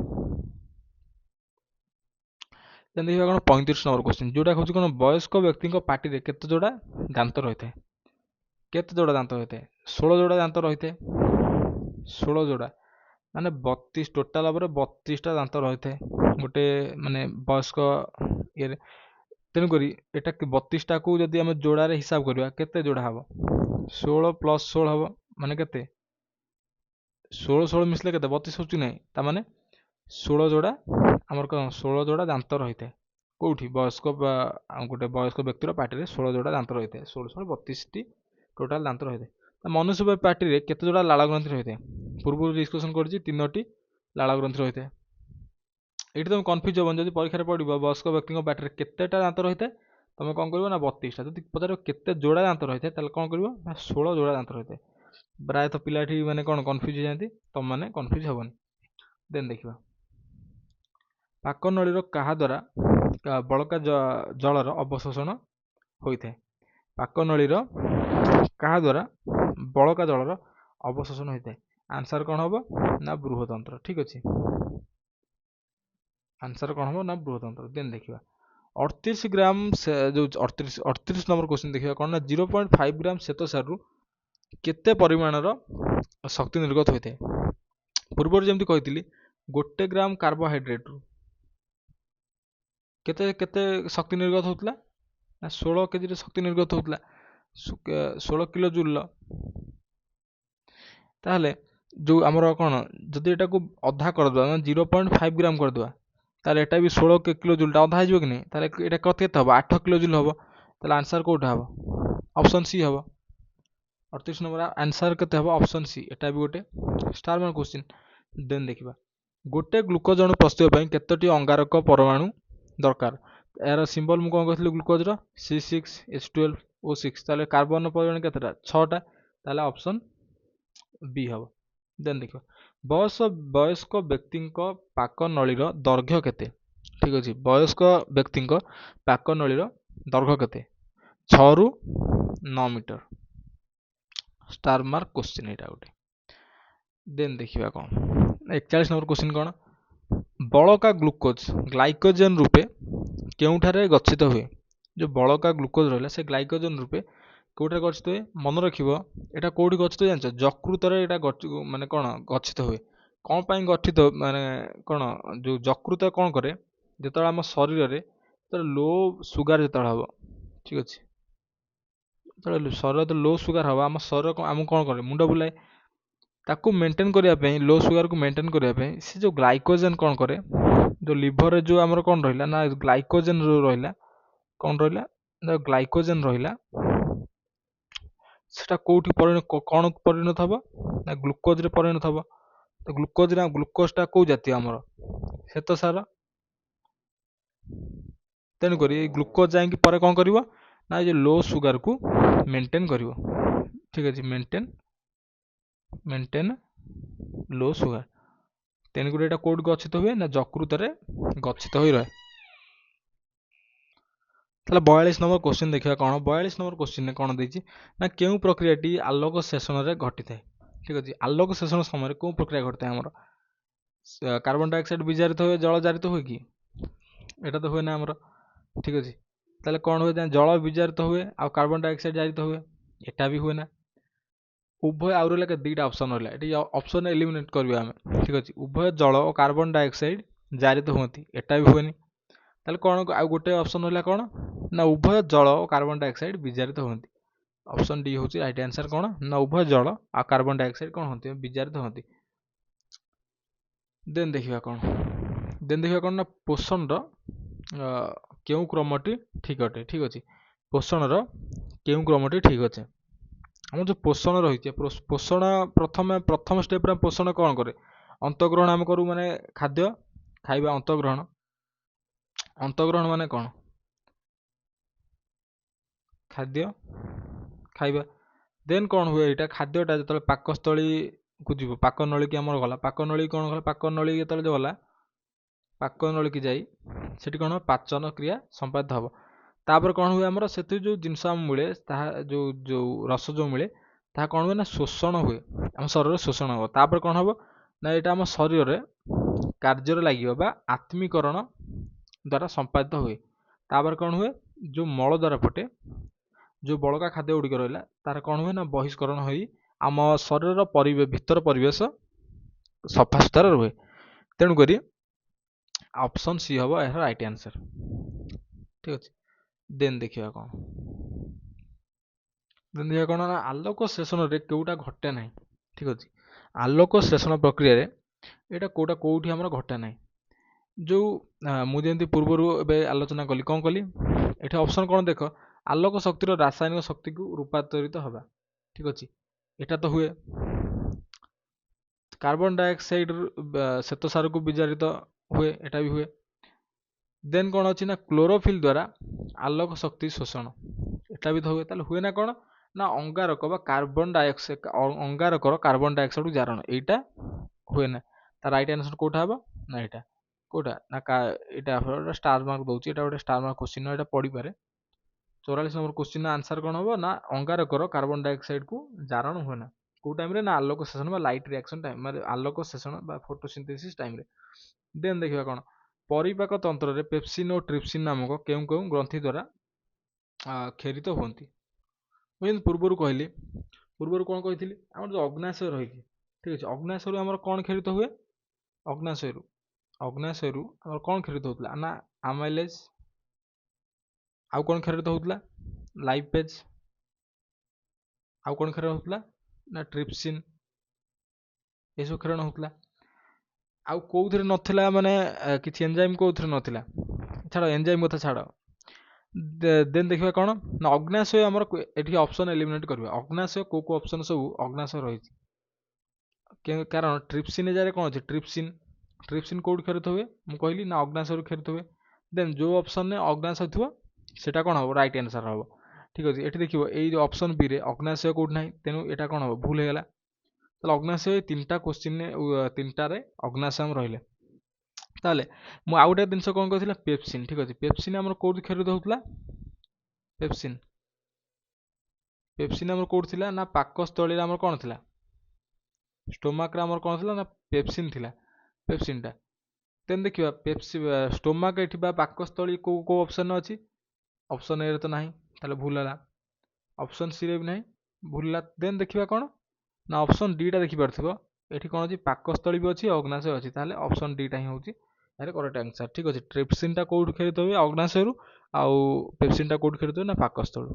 କ'ଣ 35 ନମ୍ବର କ୍ୱେଶ୍ଚିନ୍, ଯେଉଁଟା ହେଉଛି କ'ଣ ବୟସ୍କ ବ୍ୟକ୍ତିଙ୍କ ପାଟିରେ କେତେ ଯୋଡ଼ା ଦାନ୍ତ ରହିଥାଏ? 16 ଯୋଡ଼ା ଦାନ୍ତ ରହିଥାଏ। 16 ଯୋଡ଼ା ମାନେ 32, ଟୋଟାଲ ଉପରେ 32ଟା ଦାନ୍ତ ରହିଥାଏ ଗୋଟେ ମାନେ ବୟସ୍କ ଇଏରେ। ତେଣୁକରି ଏଇଟା 32ଟାକୁ ଯଦି ଆମେ ଯୋଡ଼ାରେ ହିସାବ କରିବା କେତେ ଯୋଡ଼ା ହେବ? 16 + 16 ହେବ ମାନେ କେତେ? 16 ମିଶିଲେ କେତେ 32 ହେଉଛି ନାହିଁ। ତାମାନେ 16 ଯୋଡ଼ା ଆମର କ'ଣ 16 ଯୋଡ଼ା ଦାନ୍ତ ରହିଥାଏ କେଉଁଠି? ଗୋଟେ ବୟସ୍କ ବ୍ୟକ୍ତିର ପାଟିରେ 16 ଯୋଡ଼ା ଦାନ୍ତ ରହିଥାଏ। 16 32ଟି ଟୋଟାଲ ଦାନ୍ତ ରହିଥାଏ। ମନୁଷ୍ୟ ପାଟିରେ କେତେ ଯୋଡ଼ା ଲାଳ ଗ୍ରନ୍ଥି ରହିଥାଏ? ପୂର୍ବରୁ ଡିସ୍କସନ୍ କରିଛି 3ଟି ଲାଳ ଗ୍ରନ୍ଥି ରହିଥାଏ। ଏଇଠି ତୁମେ କନଫ୍ୟୁଜ୍ ହେବନି। ଯଦି ପରୀକ୍ଷାରେ ପଡ଼ିବ ବୟସ୍କ ବ୍ୟକ୍ତିଙ୍କ ପାଟିରେ କେତେଟା ଦାନ୍ତ ରହିଥାଏ, ତୁମେ କ'ଣ କରିବ ନା 32ଟା। ଯଦି ପଚାରିବ କେତେ ଯୋଡ଼ା ଦାନ୍ତ ରହିଥାଏ, ତାହେଲେ କ'ଣ କରିବ ନା 16 ଯୋଡ଼ା ଦାନ୍ତ ରହିଥାଏ। ପ୍ରାୟତଃ ପିଲା ଏଠି ମାନେ କ'ଣ କନଫ୍ୟୁଜ୍ ହେଇଯାନ୍ତି, ତୁମମାନେ କନଫ୍ୟୁଜ୍ ହେବନି। ଦେନ୍ ଦେଖିବା, ପାକ ନଳୀର କାହା ଦ୍ୱାରା ବଳକା ଜଳର ଅବଶୋଷଣ ହୋଇଥାଏ। ପାକ ନଳୀର କାହା ଦ୍ୱାରା ବଳକା ଜଳର ଅବଶୋଷଣ ହୋଇଥାଏ। ଆନ୍ସର୍ କ'ଣ ହେବ ନା ବୃହତନ୍ତ୍ର। ଠିକ୍ ଅଛି, ଆନ୍ସର୍ କ'ଣ ହେବ ନା ବୃହତନ୍ତ୍ର। ଦେନ୍ ଦେଖିବା 38 ଗ୍ରାମ ଯେଉଁ 38 ନମ୍ବର କ୍ୱେଶ୍ଚିନ୍ ଦେଖିବା କ'ଣ ନା 0.5 ଗ୍ରାମ ଶ୍ଵେତସାରରୁ କେତେ ପରିମାଣର ଶକ୍ତି ନିର୍ଗତ ହୋଇଥାଏ। ପୂର୍ବରୁ ଯେମିତି କହିଥିଲି, 1 ଗ୍ରାମ କାର୍ବୋହାଇଡ୍ରେଟ୍ରୁ କେତେ କେତେ ଶକ୍ତି ନିର୍ଗତ ହେଉଥିଲା ନା 16 କେଜିରେ ଶକ୍ତି ନିର୍ଗତ ହେଉଥିଲା, 16 କିଲୋ ଜୁଲ୍ର। ତାହେଲେ ଯେଉଁ ଆମର କ'ଣ, ଯଦି ଏଟାକୁ ଅଧା କରିଦେବା ମାନେ 0.5 ଗ୍ରାମ କରିଦେବା, ତାହେଲେ ଏଟା ବି 16 କିଲୋ ଜୁଲ୍ଟା ଅଧା ହେଇଯିବ କି ନାହିଁ। ତାହେଲେ ଏଇଟା କେତେ ହେବ, 8 କିଲୋ ଜୁଲ୍ ହେବ। ତାହେଲେ ଆନ୍ସର୍ କେଉଁଟା ହେବ, ଅପସନ୍ ସି ହେବ। 38 ନମ୍ବର ଆନ୍ସର୍ କେତେ ହେବ, ଅପସନ୍ ସି। ଏଟା ବି ଗୋଟେ ଷ୍ଟାର ମାର୍କ କ୍ୱେଶ୍ଚିନ୍। ଦେନ୍ ଦେଖିବା, ଗୋଟେ ଗ୍ଲୁକୋଜ୍ ଅଣୁ ପ୍ରସ୍ତୁତ ପାଇଁ କେତୋଟି ଅଙ୍ଗାରକ ପରମାଣୁ ଦରକାର। ଏହାର ସିମ୍ବଲ ମୁଁ କ'ଣ କହିଥିଲି ଗ୍ଲୁକୋଜ୍ର, C6H12O6। ତାହେଲେ କାର୍ବନ ପରିମାଣ କେତେଟା, 6ଟା। ତାହେଲେ ଅପସନ୍ ବି ହେବ। ଦେନ୍ ଦେଖିବା, ବୟସ୍କ ବ୍ୟକ୍ତିଙ୍କ ପାକ ନଳୀର ଦୈର୍ଘ୍ୟ କେତେ। ଠିକ୍ ଅଛି, ବୟସ୍କ ବ୍ୟକ୍ତିଙ୍କ ପାକ ନଳୀର ଦୈର୍ଘ୍ୟ କେତେ, 6ରୁ 9 ମିଟର। ଷ୍ଟାର ମାର୍କ କ୍ୱେଶ୍ଚିନ୍ ଏଇଟା ଗୋଟେ। ଦେନ୍ ଦେଖିବା କ'ଣ, 41 ନମ୍ବର କ୍ୱେଶ୍ଚିନ୍ କ'ଣ, ବଳକା ଗ୍ଲୁକୋଜ୍ ଗ୍ଲାଇକୋଜେନ୍ ରୂପେ କେଉଁଠାରେ ଗଚ୍ଛିତ ହୁଏ। ଯେଉଁ ବଳକା ଗ୍ଲୁକୋଜ୍ ରହିଲା ସେ ଗ୍ଲାଇକୋଜେନ୍ ରୂପେ କେଉଁଠାରେ ଗଚ୍ଛିତ ହୁଏ। ମନେ ରଖିବ, ଏଇଟା କେଉଁଠି ଗଚ୍ଛିତ ଜାଣିଛ, ଯକୃତରେ ଏଇଟା ମାନେ କ'ଣ ଗଚ୍ଛିତ ହୁଏ। କ'ଣ ପାଇଁ ଗଠିତ ମାନେ କ'ଣ, ଯେଉଁ ଯକୃତ କ'ଣ କରେ, ଯେତେବେଳେ ଆମ ଶରୀରରେ ଯେତେବେଳେ ଲୋ ସୁଗାର ଯେତେବେଳେ ହେବ, ଠିକ୍ ଅଛି, ଯେତେବେଳେ ଶରୀରରେ ଲୋ ସୁଗାର ହେବ, ଆମ ଶରୀର ଆମକୁ କ'ଣ କରେ, ମୁଣ୍ଡ ବୁଲାଏ। ତାକୁ ମେଣ୍ଟେନ୍ କରିବା ପାଇଁ, ଲୋ ସୁଗାରକୁ ମେଣ୍ଟେନ୍ କରିବା ପାଇଁ ସେ ଯେଉଁ ଗ୍ଲାଇକୋଜେନ୍ କ'ଣ କରେ, ଯେଉଁ ଲିଭରରେ ଯେଉଁ ଆମର କ'ଣ ରହିଲା ନା ଗ୍ଲାଇକୋଜେନ୍ ରହିଲା, କ'ଣ ରହିଲା ନା ଗ୍ଲାଇକୋଜେନ୍ ରହିଲା, ସେଟା କେଉଁଠି କ'ଣ ପରିଣତ ହେବ ନା ଗ୍ଲୁକୋଜ୍ରେ ପରିଣତ ହେବ। ତ ଗ୍ଲୁକୋଜ୍ଟା କେଉଁ ଜାତୀୟ ଆମର, ଶ୍ଵେତସାର। ତେଣୁକରି ଏଇ ଗ୍ଲୁକୋଜ୍ ଯାଇକି ପରେ କ'ଣ କରିବ ନା ଏ ଯେଉଁ ଲୋ ସୁଗାରକୁ ମେଣ୍ଟେନ୍ କରିବ। ଠିକ୍ ଅଛି, ମେଣ୍ଟେନ୍ ଲୋ ସୁଗାର। ତେଣୁକରି ଏଇଟା କେଉଁଠି ଗଚ୍ଛିତ ହୁଏ ନା ଯକୃତରେ ଗଚ୍ଛିତ ହୋଇ ରହେ। ତାହେଲେ 42 ନମ୍ବର କ୍ୱେଶ୍ଚିନ୍ ଦେଖିବା କ'ଣ। 42 ନମ୍ବର କ୍ୱେଶ୍ଚିନ୍ରେ କ'ଣ ଦେଇଛି ନା କେଉଁ ପ୍ରକ୍ରିୟାଟି ଆଲୋକ ଶେଷଣରେ ଘଟିଥାଏ। ଠିକ୍ ଅଛି, ଆଲୋକ ଶେଷଣ ସମୟରେ କେଉଁ ପ୍ରକ୍ରିୟା ଘଟିଥାଏ ଆମର, କାର୍ବନ ଡାଇଅକ୍ସାଇଡ୍ ବିଜାରିତ ହୁଏ, ଜଳ ଜାରିତ ହୁଏ କି, ଏଇଟା ତ ହୁଏ ନା ଆମର। ଠିକ୍ ଅଛି, ତାହେଲେ କ'ଣ ହୁଏ, ଜଳ ବିଜାରିତ ହୁଏ ଆଉ କାର୍ବନ ଡାଇଅକ୍ସାଇଡ୍ ଜାରିତ ହୁଏ, ଏଟା ବି ହୁଏ ନା। ଉଭୟ, ଆଉ ରହିଲା ଦୁଇଟା ଅପସନ୍ ରହିଲା, ଏଠି ଅପସନ୍ ଏଲିମିନେଟ୍ କରିବା ଆମେ। ଠିକ୍ ଅଛି, ଉଭୟ ଜଳ ଓ କାର୍ବନ ଡାଇଅକ୍ସାଇଡ୍ ଜାରିତ ହୁଅନ୍ତି, ଏଟା ବି ହୁଏନି। ତାହେଲେ କ'ଣ, ଆଉ ଗୋଟେ ଅପସନ୍ ରହିଲା କ'ଣ ନା ଉଭୟ ଜଳ ଓ କାର୍ବନ ଡାଇଅକ୍ସାଇଡ୍ ବିଜାରିତ ହୁଅନ୍ତି। ଅପସନ୍ ଡି ହେଉଛି ରାଇଟ୍ ଆନ୍ସର୍। କ'ଣ ନା ଉଭୟ ଜଳ ଆଉ କାର୍ବନ ଡାଇଅକ୍ସାଇଡ୍ କ'ଣ ହୁଅନ୍ତି, ବିଜାରିତ ହୁଅନ୍ତି। ଦେନ୍ ଦେଖିବା କ'ଣ ନା ପୋଷଣର କେଉଁ କ୍ରମଟି ଠିକ୍ ଅଟେ। ଠିକ୍ ଅଛି, ପୋଷଣର କେଉଁ କ୍ରମଟି ଠିକ୍ ଅଛି। ଆମର ଯେଉଁ ପୋଷଣ ରହିଛି, ପୋଷଣ ପ୍ରଥମ ଷ୍ଟେପ୍ରେ ପୋଷଣ କ'ଣ କରେ, ଅନ୍ତଃଗ୍ରହଣ ଆମେ କରୁ, ମାନେ ଖାଦ୍ୟ ଖାଇବା, ଅନ୍ତଃଗ୍ରହଣ ମାନେ କ'ଣ, ଖାଦ୍ୟ ଖାଇବା। ଦେନ୍ କ'ଣ ହୁଏ, ଏଇଟା ଖାଦ୍ୟଟା ଯେତେବେଳେ ପାକସ୍ଥଳୀକୁ ଯିବ, ପାକ ନଳୀକି ଆମର ଗଲା, ପାକ ନଳୀ କ'ଣ ଗଲା, ପାକ ନଳୀ ଯେତେବେଳେ ଗଲା, ପାକ ନଳୀକି ଯାଇ ସେଠି କ'ଣ ପାଚନ କ୍ରିୟା ସମ୍ପାଦିତ ହେବ। ତାପରେ କ'ଣ ହୁଏ, ଆମର ସେଥିରୁ ଯେଉଁ ଜିନିଷ ଆମକୁ ମିଳେ, ତାହା ଯେଉଁ ରସ ଯେଉଁ ମିଳେ, ତାହା କ'ଣ ହୁଏ ନା ଶୋଷଣ ହୁଏ, ଆମ ଶରୀରରେ ଶୋଷଣ ହେବ। ତାପରେ କ'ଣ ହେବ ନା ଏଇଟା ଆମ ଶରୀରରେ କାର୍ଯ୍ୟରେ ଲାଗିବ ବା ଆତ୍ମୀକରଣ ଦ୍ୱାରା ସମ୍ପାଦିତ ହୁଏ। ତାପରେ କ'ଣ ହୁଏ, ଯେଉଁ ମଳ ଦ୍ୱାରା ପଟେ ଯେଉଁ ବଳକା ଖାଦ୍ୟ ଗୁଡ଼ିକ ରହିଲା, ତାର କ'ଣ ହୁଏ ନା ବହିଷ୍କରଣ ହୋଇ ଆମ ଶରୀରର ଭିତର ପରିବେଶ ସଫାସୁତରା ରୁହେ। ତେଣୁକରି ଅପସନ୍ ସି ହେବ ଏହାର ରାଇଟ୍ ଆନ୍ସର୍। ଠିକ୍ ଅଛି, ଦେନ୍ ଦେଖିବା କ'ଣ ନା ଆଲୋକ ଶେଷଣରେ କେଉଁଟା ଘଟେ ନାହିଁ। ଠିକ୍ ଅଛି, ଆଲୋକ ଶେଷଣ ପ୍ରକ୍ରିୟାରେ ଏଇଟା କେଉଁଠି ଆମର ଘଟେ ନାହିଁ। ଯେଉଁ ମୁଁ ଯେମିତି ପୂର୍ବରୁ ଏବେ ଆଲୋଚନା କଲି, କ'ଣ କଲି, ଏଠି ଅପସନ୍ କ'ଣ ଦେଖ, ଆଲୋକ ଶକ୍ତିର ରାସାୟନିକ ଶକ୍ତିକୁ ରୂପାନ୍ତରିତ ହେବା। ଠିକ୍ ଅଛି, ଏଟା ତ ହୁଏ। କାର୍ବନ ଡାଇଅକ୍ସାଇଡ୍ ଶ୍ଵେତସାରକୁ ବିଜାରିତ ହୁଏ, ଏଟା ବି ହୁଏ। ଦେନ୍ କ'ଣ ଅଛି ନା କ୍ଲୋରୋଫିଲ୍ ଦ୍ୱାରା ଆଲୋକ ଶକ୍ତି ଶୋଷଣ, ଏଟା ବି ତ ହୁଏ। ତାହେଲେ ହୁଏ ନା କ'ଣ ନା ଅଙ୍ଗାରକ ବା କାର୍ବନ ଡାଇଅକ୍ସାଇଡ୍, ଅଙ୍ଗାରକର କାର୍ବନ ଡାଇଅକ୍ସାଇଡ୍ ଜାରଣ, ଏଇଟା ହୁଏ ନା। ତା ରାଇଟ୍ ଆନ୍ସର କୋଉଟା ହବ ନା ଏଇଟା କୋଉଟା ନା ଏଇଟା ଷ୍ଟାର ମାର୍କ ଦଉଛି, ଏଇଟା ଗୋଟେ ଷ୍ଟାର ମାର୍କ କ୍ୱେଶ୍ଚିନ୍, ଏଇଟା ପଡ଼ିପାରେ। 44 ନମ୍ବର କ୍ୱେଶ୍ଚିନ୍ ଆନ୍ସର କ'ଣ ହବ ନା ଅଙ୍ଗାରକର କାର୍ବନ ଡାଇଅକ୍ସାଇଡ୍ କୁ ଜାରଣ ହୁଏ ନା। କୋଉ ଟାଇମ୍ ରେ ନା ଆଲୋକ ଶୋଷଣ ବା ଲାଇଟ୍ ରିଆକ୍ସନ୍ ଟାଇମ୍, ମାନେ ଆଲୋକ ଶୋଷଣ ବା ଫଟୋସିନ୍ଥେସିସ୍ ଟାଇମ୍ ରେ। ଦେନ୍ ଦେଖିବା କ'ଣ ପରିପାକ ତନ୍ତ୍ରରେ ପେପ୍ସିନ୍ ଓ ଟ୍ରିପ୍ସିନ୍ ନାମକ କେଉଁ କେଉଁ ଗ୍ରନ୍ଥି ଦ୍ୱାରା କ୍ଷରିତ ହୁଅନ୍ତି। ମୁଁ ଯେମିତି ପୂର୍ବରୁ କହିଲି, ପୂର୍ବରୁ କ'ଣ କହିଥିଲି, ଆମର ଯେଉଁ ଅଗ୍ନାଶୟ ରହିଛି, ଠିକ୍ ଅଛି, ଅଗ୍ନାଶୟରୁ ଆମର କ'ଣ କ୍ଷରିତ ହୁଏ, ଅଗ୍ନାଶୟରୁ ଆମର କ'ଣ କ୍ଷରିତ ହେଉଥିଲା ନା ଆମାଇଲେଜ୍, ଆଉ କ'ଣ କ୍ଷରିତ ହେଉଥିଲା ଲାଇପେଜ୍, ଆଉ କ'ଣ କ୍ଷରଣ ହେଉଥିଲା ନା ଟ୍ରିପ୍ସିନ୍, ଏସବୁ କ୍ଷରଣ ହେଉଥିଲା। ଆଉ କୋଉଥିରେ ନଥିଲା ମାନେ କିଛି ଏନଜାଇମ୍ କୋଉଥିରେ ନଥିଲା, ଛାଡ଼ ଏନଜାଇମ୍ କଥା ଛାଡ଼। ଦେନ୍ ଦେଖିବା କ'ଣ ନା ଅଗ୍ନାଶୟ ଆମର ଏଠି ଅପସନ୍ ଏଲିମିନେଟ୍ କରିବା। ଅଗ୍ନାଶୟ କୋଉ କୋଉ ଅପସନ୍ ସବୁ ଅଗ୍ନାଶୟ ରହିଛି, କାରଣ ଟ୍ରିପ୍ସିନ୍ ଜାଗାରେ କ'ଣ ଅଛି, ଟ୍ରିପ୍ସିନ୍ କୋଉଠି କ୍ଷରିତ ହୁଏ, ମୁଁ କହିଲି ନା ଅଗ୍ନାଶୟରୁ କ୍ଷରିତ ହୁଏ। ଦେନ୍ ଯେଉଁ ଅପସନ୍ରେ ଅଗ୍ନାଶୟ ଥିବ ସେଟା କ'ଣ ହେବ ରାଇଟ୍ ଆନ୍ସର ହେବ। ଠିକ୍ ଅଛି, ଏଠି ଦେଖିବ ଏଇ ଯେଉଁ ଅପସନ୍ ବିରେ ଅଗ୍ନାଶୟ କୋଉଠି ନାହିଁ, ତେଣୁ ଏଇଟା କ'ଣ ହେବ ଭୁଲ ହେଇଗଲା। ତାହେଲେ ଅଗ୍ନାଶୟ ତିନିଟା କ୍ୱେଶ୍ଚିନ୍ରେ ତିନିଟାରେ ଅଗ୍ନାଶୟ ଆମର ରହିଲେ। ତାହେଲେ ମୁଁ ଆଉ ଗୋଟେ ଜିନିଷ କ'ଣ କହିଥିଲା ପେପ୍ସିନ୍, ଠିକ୍ ଅଛି, ପେପ୍ସିନ୍ ଆମର କୋଉଠି କ୍ଷରିତ ହେଉଥିଲା, ପେପ୍ସିନ୍ ଆମର କୋଉଠି ଥିଲା ନା ପାକସ୍ଥଳୀରେ ଆମର କ'ଣ ଥିଲା, ଷ୍ଟୋମାକ୍ରେ ଆମର କ'ଣ ଥିଲା ନା ପେପ୍ସିନ୍ ଥିଲା, ପେପ୍ସିନ୍ଟା। ଦେନ୍ ଦେଖିବା ଷ୍ଟୋମାକ୍ ଏଠି ବା ପାକସ୍ଥଳୀ କୋଉ କୋଉ ଅପସନ୍ ଅଛି, ଅପସନ୍ ଏରେ ତ ନାହିଁ, ତାହେଲେ ଭୁଲ ହେଲା। ଅପସନ୍ ସିରେ ବି ନାହିଁ, ଭୁଲ ହେଲା। ଦେନ୍ ଦେଖିବା କ'ଣ ନା ଅପସନ୍ ଡିଟା ଦେଖିପାରୁଥିବ, ଏଠି କ'ଣ ଅଛି ପାକସ୍ଥଳୀ ବି ଅଛି, ଅଗ୍ନାଶୟ ଅଛି, ତାହେଲେ ଅପସନ୍ ଡିଟା ହିଁ ହେଉଛି ଏହାର କରେକ୍ଟ ଆନ୍ସର। ଠିକ୍ ଅଛି, ଟ୍ରିପ୍ସିନ୍ଟା କୋଉଠୁ କ୍ଷରିତ ହୁଏ ଅଗ୍ନାଶୟରୁ, ଆଉ ପେପ୍ସିନ୍ଟା କୋଉଠୁ କ୍ଷରିତ ହୁଏ ନା ପାକସ୍ଥଳୀରୁ।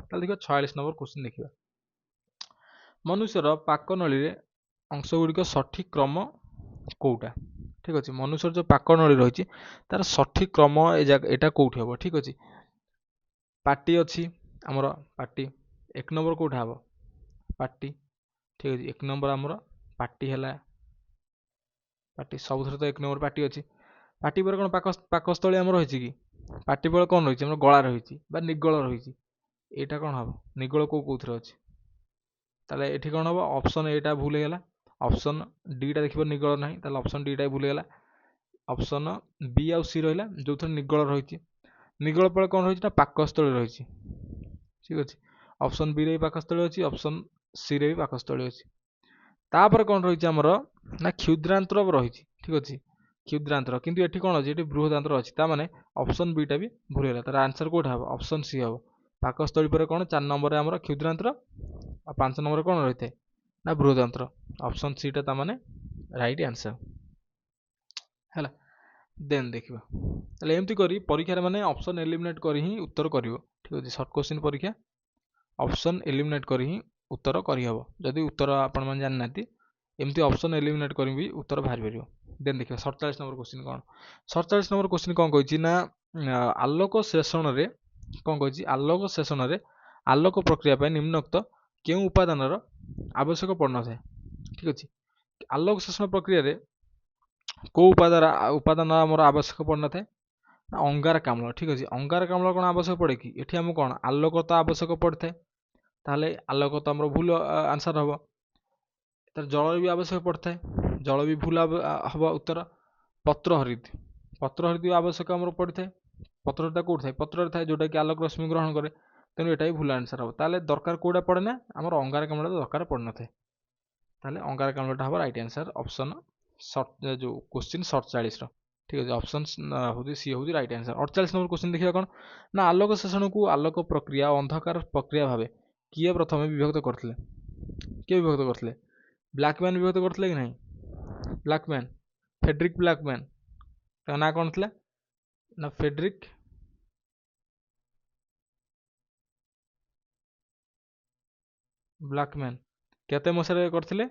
ତାହେଲେ ଦେଖିବା 46 ନମ୍ବର କ୍ୱେଶ୍ଚିନ୍ ଦେଖିବା। ମନୁଷ୍ୟର ପାକନଳୀରେ ଅଂଶଗୁଡ଼ିକ ସଠିକ୍ କ୍ରମ କୋଉଟା, ଠିକ୍ ଅଛି, ମନୁଷ୍ୟର ଯେଉଁ ପାକନଳୀ ରହିଛି ତାର ସଠିକ୍ କ୍ରମ ଏଇଟା କୋଉଠି ହେବ। ଠିକ୍ ଅଛି, ପାଟି ଅଛି ଆମର, ପାଟି 1 ନମ୍ବର କୋଉଟା ହେବ ପାଟି। ଠିକ୍ ଅଛି, 1 ନମ୍ବର ଆମର ପାଟି ହେଲା, ପାଟି ସବୁଥିରେ ତ 1 ନମ୍ବର ପାଟି ଅଛି। ପାଟି ପରେ କ'ଣ ପାକସ୍ଥଳୀ ଆମର ରହିଛି କି, ପାଟି ପରେ କ'ଣ ରହିଛି ଆମର ଗଳା ରହିଛି ବା ନିଗଳ ରହିଛି, ଏଇଟା କ'ଣ ହେବ ନିଗଳ କୋଉଥିରେ ଅଛି। ତାହେଲେ ଏଠି କ'ଣ ହେବ ଅପସନ୍ ଏଟା ଭୁଲ ହେଇଗଲା, ଅପସନ୍ ଡିଟା ଦେଖିବ ନିଗଳ ନାହିଁ, ତାହେଲେ ଅପସନ୍ ଡିଟା ଭୁଲ ହେଇଗଲା। ଅପସନ୍ ବି ଆଉ ସି ରହିଲା ଯେଉଁଥିରେ ନିଗଳ ରହିଛି, ନିଗଳ ପରେ କ'ଣ ରହିଛି ନା ପାକସ୍ଥଳୀ ରହିଛି। ଠିକ୍ ଅଛି, ଅପସନ୍ ବିରେ ବି ପାକସ୍ଥଳୀ ଅଛି, ଅପସନ୍ ସିରେ ବି ପାକସ୍ଥଳୀ ଅଛି। ତାପରେ କ'ଣ ରହିଛି ଆମର ନା କ୍ଷୁଦ୍ରାନ୍ତ୍ର ରହିଛି। ଠିକ୍ ଅଛି, କ୍ଷୁଦ୍ରାନ୍ତ୍ର, କିନ୍ତୁ ଏଠି କ'ଣ ଅଛି, ଏଠି ବୃହଦାନ୍ତ୍ର ଅଛି, ତା ମାନେ ଅପସନ୍ ବିଟା ବି ଭୁଲ ହେଲା। ତାର ଆନ୍ସର କୋଉଟା ହେବ ଅପସନ୍ ସି ହେବ। ପାକସ୍ଥଳୀ ପରେ କ'ଣ 4 ନମ୍ବରରେ ଆମର କ୍ଷୁଦ୍ରାନ୍ତ୍ର, ଆଉ 5 ନମ୍ବରରେ କ'ଣ ରହିଥାଏ ନା ବୃହଦାନ୍ତ୍ର, ଅପସନ୍ ସିଟା ତା ମାନେ ରାଇଟ୍ ଆନ୍ସର ହେଲା। ଦେନ୍ ଦେଖିବା, ତାହେଲେ ଏମିତି କରି ପରୀକ୍ଷାରେ ମାନେ ଅପସନ୍ ଏଲିମିନେଟ୍ କରି ହିଁ ଉତ୍ତର କରିବ। ଠିକ୍ ଅଛି, ସର୍ଟ କ୍ୱେଶ୍ଚିନ୍ ପରୀକ୍ଷା ଅପସନ୍ ଏଲିମିନେଟ୍ କରି ହିଁ ଉତ୍ତର କରିହେବ। ଯଦି ଉତ୍ତର ଆପଣମାନେ ଜାଣିନାହାନ୍ତି, ଏମିତି ଅପସନ୍ ଏଲିମିନେଟ୍ କରି ବି ଉତ୍ତର ବାହାରି ପାରିବ। ଦେନ୍ ଦେଖିବା 47 ନମ୍ବର କ୍ୱେଶ୍ଚିନ୍ କ'ଣ, 47 ନମ୍ବର କ୍ୱେଶ୍ଚିନ୍ କ'ଣ କହିଛି ନା ଆଲୋକ ଶେଷଣରେ କ'ଣ କହିଛି, ଆଲୋକ ଶେଷଣରେ ଆଲୋକ ପ୍ରକ୍ରିୟା ପାଇଁ ନିମ୍ନୋକ୍ତ କେଉଁ ଉପାଦାନର ଆବଶ୍ୟକ ପଡ଼ିନଥାଏ। ଠିକ୍ ଅଛି, ଆଲୋକ ଶେଷଣ ପ୍ରକ୍ରିୟାରେ କେଉଁ ଉପାଦାନ ଆମର ଆବଶ୍ୟକ ପଡ଼ିନଥାଏ ନା ଅଙ୍ଗାରକାମ୍ଳ। ଠିକ୍ ଅଛି, ଅଙ୍ଗାରକାମ୍ଳ କ'ଣ ଆବଶ୍ୟକ ପଡ଼େ କି, ଏଠି ଆମକୁ କ'ଣ ଆଲୋକ ତ ଆବଶ୍ୟକ ପଡ଼ିଥାଏ, ତାହେଲେ ଆଲୋକ ତ ଆମର ଭୁଲ ଆନ୍ସର ହେବ। ତାର ଜଳ ବି ଆବଶ୍ୟକ ପଡ଼ିଥାଏ, ଜଳ ବି ଭୁଲ ହେବ ଉତ୍ତର। ପତ୍ରହରିତ ବି ଆବଶ୍ୟକ ଆମର ପଡ଼ିଥାଏ, ପତ୍ରଟା କୋଉଠି ଥାଏ, ପତ୍ରରେ ଥାଏ, ଯୋଉଟାକି ଆଲୋକ ରଶ୍ମି ଗ୍ରହଣ କରେ, ତେଣୁ ଏଟା ବି ଭୁଲ ଆନ୍ସର ହେବ। ତାହେଲେ ଦରକାର କୋଉଟା ପଡ଼େ ନା ଆମର ଅଙ୍ଗାରକାମ୍ଳଟା ଦରକାର ପଡ଼ିନଥାଏ, ତାହେଲେ ଅଙ୍ଗାରକାମ୍ଳଟା ହେବ ରାଇଟ୍ ଆନ୍ସର ଅପସନ୍ ଯେଉଁ କ୍ୱେଶ୍ଚିନ୍ 47ର। ଠିକ୍ ଅଛି, ଅପସନ୍ ହେଉଛି ସି ହେଉଛି ରାଇଟ୍ ଆନ୍ସର। 48 ନମ୍ବର କ୍ୱେଶ୍ଚିନ୍ ଦେଖିବା କ'ଣ ନା ଆଲୋକ ଶେଷଣକୁ ଆଲୋକ ପ୍ରକ୍ରିୟା ଅନ୍ଧକାର ପ୍ରକ୍ରିୟା ଭାବେ କିଏ ପ୍ରଥମେ ବିଭକ୍ତ କରିଥିଲେ, ବ୍ଲାକମ୍ୟାନ୍ ବିଭକ୍ତ କରିଥିଲେ କି ନାହିଁ, ବ୍ଲାକମ୍ୟାନ୍, ଫେଡରିକ୍ ବ୍ଲାକମ୍ୟାନ୍, ତାଙ୍କ ନାଁ କ'ଣ ଥିଲା ନା ଫେଡରିକ୍ ବ୍ଲାକମ୍ୟାନ୍। କେତେ ମସିହାରେ କରିଥିଲେ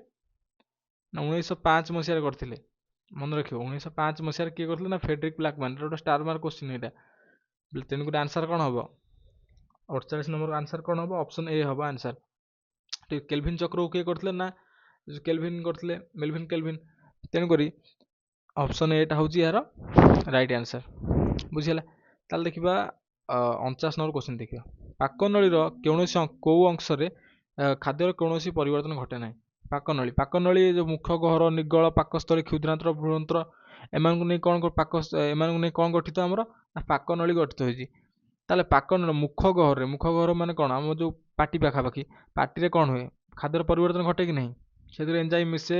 ନା 1905 ମସିହାରେ କରିଥିଲେ, ମନେ ରଖିବ 1905 ମସିହାରେ କିଏ କରିଥିଲେ ନା ଫେଡରିକ୍ ବ୍ଲାକମ୍ୟାନ୍। ଏଟା ଗୋଟେ ଷ୍ଟାର ମାର୍କ କ୍ୱେଶ୍ଚିନ୍ ଏଇଟା, ତେଣୁକରି ଆନ୍ସର କ'ଣ ହେବ 48 ନମ୍ବର ଆନ୍ସର କ'ଣ ହେବ ଅପସନ୍ ଏ ହେବ ଆନ୍ସର। ଠିକ୍, କେଲଭିନ୍ ଚକ୍ରକୁ କିଏ କରିଥିଲେ ନା କେଲଭିନ୍ କରିଥିଲେ, ମେଲଭିନ୍ କେଲଭିନ୍। ତେଣୁକରି ଅପସନ୍ ଏଟା ହେଉଛି ଏହାର ରାଇଟ୍ ଆନ୍ସର୍। ବୁଝିହେଲା। ତାହେଲେ ଦେଖିବା 49 ନମ୍ବର କ୍ୱେଶ୍ଚିନ୍ ଦେଖିବା। ପାକନଳୀର କୌଣସି କେଉଁ ଅଂଶରେ ଖାଦ୍ୟର କୌଣସି ପରିବର୍ତ୍ତନ ଘଟେ ନାହିଁ? ପାକନଳୀ ଯେଉଁ ମୁଖ, ଗହ୍ୱର, ନିଗଳ, ପାକସ୍ଥଳୀ, କ୍ଷୁଦ୍ରାନ୍ତ୍ର, ବୃହନ୍ତ୍ର ଏମାନଙ୍କୁ ନେଇ ଏମାନଙ୍କୁ ନେଇ କ'ଣ ଗଠିତ ଆମର? ନା ପାକନଳୀ ଗଠିତ ହୋଇଛି। ତାହେଲେ ପାକନଳୀ ମୁଖ ଗହ୍ୱର ମାନେ କ'ଣ? ଆମ ଯେଉଁ ପାଟି ପାଖାପାଖି, ପାଟିରେ କ'ଣ ହୁଏ? ଖାଦ୍ୟର ପରିବର୍ତ୍ତନ ଘଟେ କି ନାହିଁ? ସେଥିରେ ଏଞ୍ଜାଇମ୍ ମିଶେ,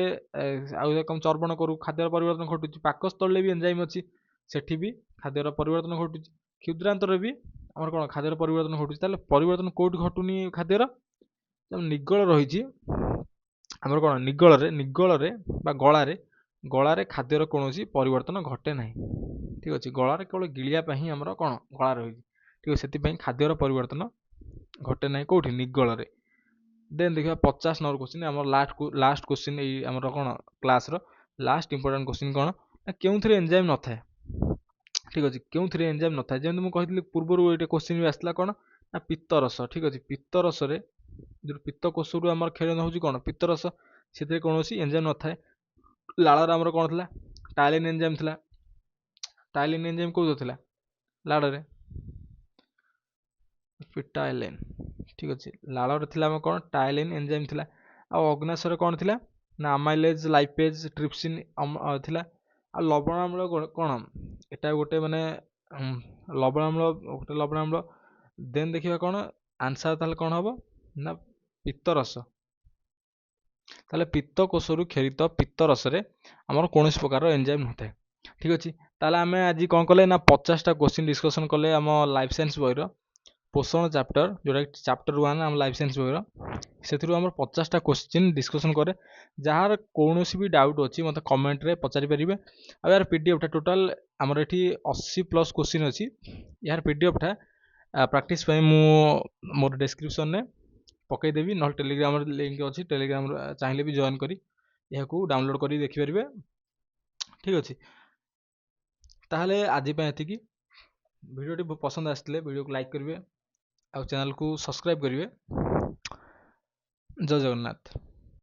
ଆଉ ଚର୍ବଣ କରୁ, ଖାଦ୍ୟର ପରିବର୍ତ୍ତନ ଘଟୁଛି। ପାକସ୍ଥଳୀରେ ବି ଏଞ୍ଜାଇମ୍ ଅଛି, ସେଠି ବି ଖାଦ୍ୟର ପରିବର୍ତ୍ତନ ଘଟୁଛି। କ୍ଷୁଦ୍ରାନ୍ତରେ ବି ଆମର କ'ଣ ଖାଦ୍ୟର ପରିବର୍ତ୍ତନ ଘଟୁଛି। ତାହେଲେ ପରିବର୍ତ୍ତନ କେଉଁଠି ଘଟୁନି ଖାଦ୍ୟର? ନିଗଳ ରହିଛି ଆମର କ'ଣ ନିଗଳରେ ବା ଗଳାରେ ଖାଦ୍ୟର କୌଣସି ପରିବର୍ତ୍ତନ ଘଟେ ନାହିଁ। ଠିକ୍ ଅଛି। ଗଳାରେ କେବଳ ଗିଳିବା ପାଇଁ ହିଁ ଆମର କ'ଣ ଗଳା ରହିଛି। ଠିକ୍ ଅଛି। ସେଥିପାଇଁ ଖାଦ୍ୟର ପରିବର୍ତ୍ତନ ଘଟେ ନାହିଁ କେଉଁଠି? ନିଗଳରେ। ଦେନ୍ ଦେଖିବା 50 ନମ୍ବର କ୍ୱେଶ୍ଚିନ୍, ଆମର ଲାଷ୍ଟ କ୍ୱେଶ୍ଚିନ୍ ଏଇ ଆମର କ'ଣ କ୍ଲାସ୍ର ଲାଷ୍ଟ ଇମ୍ପୋର୍ଟାଣ୍ଟ କ୍ୱେଶ୍ଚିନ୍ କ'ଣ? ନା କେଉଁଥିରେ ଏଞ୍ଜାଇମ୍ ନଥାଏ? ଠିକ୍ ଅଛି। କେଉଁଥିରେ ଏଞ୍ଜାଇମ୍ ନଥାଏ? ଯେମିତି ମୁଁ କହିଥିଲି ପୂର୍ବରୁ ଏଇଟା କ୍ୱେଶ୍ଚିନ୍ ବି ଆସିଥିଲା କ'ଣ? ନା ପିତ୍ତରସ। ଠିକ୍ ଅଛି। ପିତ୍ତରସରେ ଯେଉଁ ପିତ୍ତ କୋଷରୁ ଆମର କ୍ଷରଣ ହେଉଛି କ'ଣ? ପିତ୍ତରସ। ସେଥିରେ କୌଣସି ଏଞ୍ଜାଇମ୍ ନଥାଏ। ଲାଳରେ ଆମର କ'ଣ ଥିଲା? ଟାଇଲିନ୍ ଏଞ୍ଜାଇମ୍ ଥିଲା। ଟାଇଲିନ୍ ଏଞ୍ଜାଇମ୍ କେଉଁଥିରେ ଥିଲା? ଲାଳରେ ପିଟାଇଲିନ୍। ଠିକ୍ ଅଛି। ଲାଳରେ ଥିଲା ଆମର କ'ଣ? ଟାଇଲିନ୍ ଏଞ୍ଜାଇମ୍ ଥିଲା। ଆଉ ଅଗ୍ନାଶୟରେ କ'ଣ ଥିଲା? ନା ଆମାଇଲେଜ୍, ଲାଇପେଜ୍, ଟ୍ରିପ୍ସିନ୍ ଥିଲା। ଆଉ ଲବଣାମ୍ଳ କ'ଣ? ଏଟା ଗୋଟେ ମାନେ ଲବଣାମ୍ଳ। ଦେନ୍ ଦେଖିବା କ'ଣ ଆନ୍ସର୍ ତାହେଲେ କ'ଣ ହେବ? ନା ପିତ୍ତରସ। ତାହେଲେ ପିତ୍ତ କୋଷରୁ କ୍ଷରିତ ପିତ୍ତରସରେ ଆମର କୌଣସି ପ୍ରକାର ଏଞ୍ଜାଇମ୍ ନଥାଏ। ଠିକ୍ ଅଛି। ତାହେଲେ ଆମେ ଆଜି କ'ଣ କଲେ ନା 50ଟା କ୍ୱେଶ୍ଚିନ୍ ଡିସ୍କସନ୍ କଲେ ଆମ ଲାଇଫ୍ ସାଇନ୍ସ ବହିର ପୋଷଣ ଚାପ୍ଟର, ଯେଉଁଟାକି ଚାପ୍ଟର 1 ଆମ ଲାଇଫ୍ ସାଇନ୍ସ ବହିର। ସେଥିରୁ ଆମର 50ଟା କ୍ୱେଶ୍ଚିନ୍ ଡିସ୍କସନ୍ କରେ। ଯାହାର କୌଣସି ବି ଡାଉଟ୍ ଅଛି ମୋତେ କମେଣ୍ଟରେ ପଚାରି ପାରିବେ। ଆଉ ଏହାର ପିଡିଏଫ୍ଟା ଟୋଟାଲ୍ ଆମର ଏଠି 80+ କ୍ୱେଶ୍ଚିନ୍ ଅଛି। ଏହାର ପିଡିଏଫ୍ଟା ପ୍ରାକ୍ଟିସ୍ ପାଇଁ ମୁଁ ମୋର ଡେସ୍କ୍ରିପ୍ସନ୍ରେ ପକାଇଦେବି, ନହେଲେ ଟେଲିଗ୍ରାମର ଲିଙ୍କ୍ ଅଛି, ଟେଲିଗ୍ରାମରେ ଚାହିଁଲେ ବି ଜଏନ୍ କରି ଏହାକୁ ଡାଉନଲୋଡ଼୍ କରି ଦେଖିପାରିବେ। ଠିକ୍ ଅଛି। ତାହେଲେ ଆଜି ପାଇଁ ଏତିକି। ଭିଡ଼ିଓଟି ପସନ୍ଦ ଆସିଥିଲେ ଭିଡ଼ିଓକୁ ଲାଇକ୍ କରିବେ, ଆଉ ଚ୍ୟାନେଲକୁ ସବସ୍କ୍ରାଇବ୍ କରିବେ। ଜୟ ଜଗନ୍ନାଥ।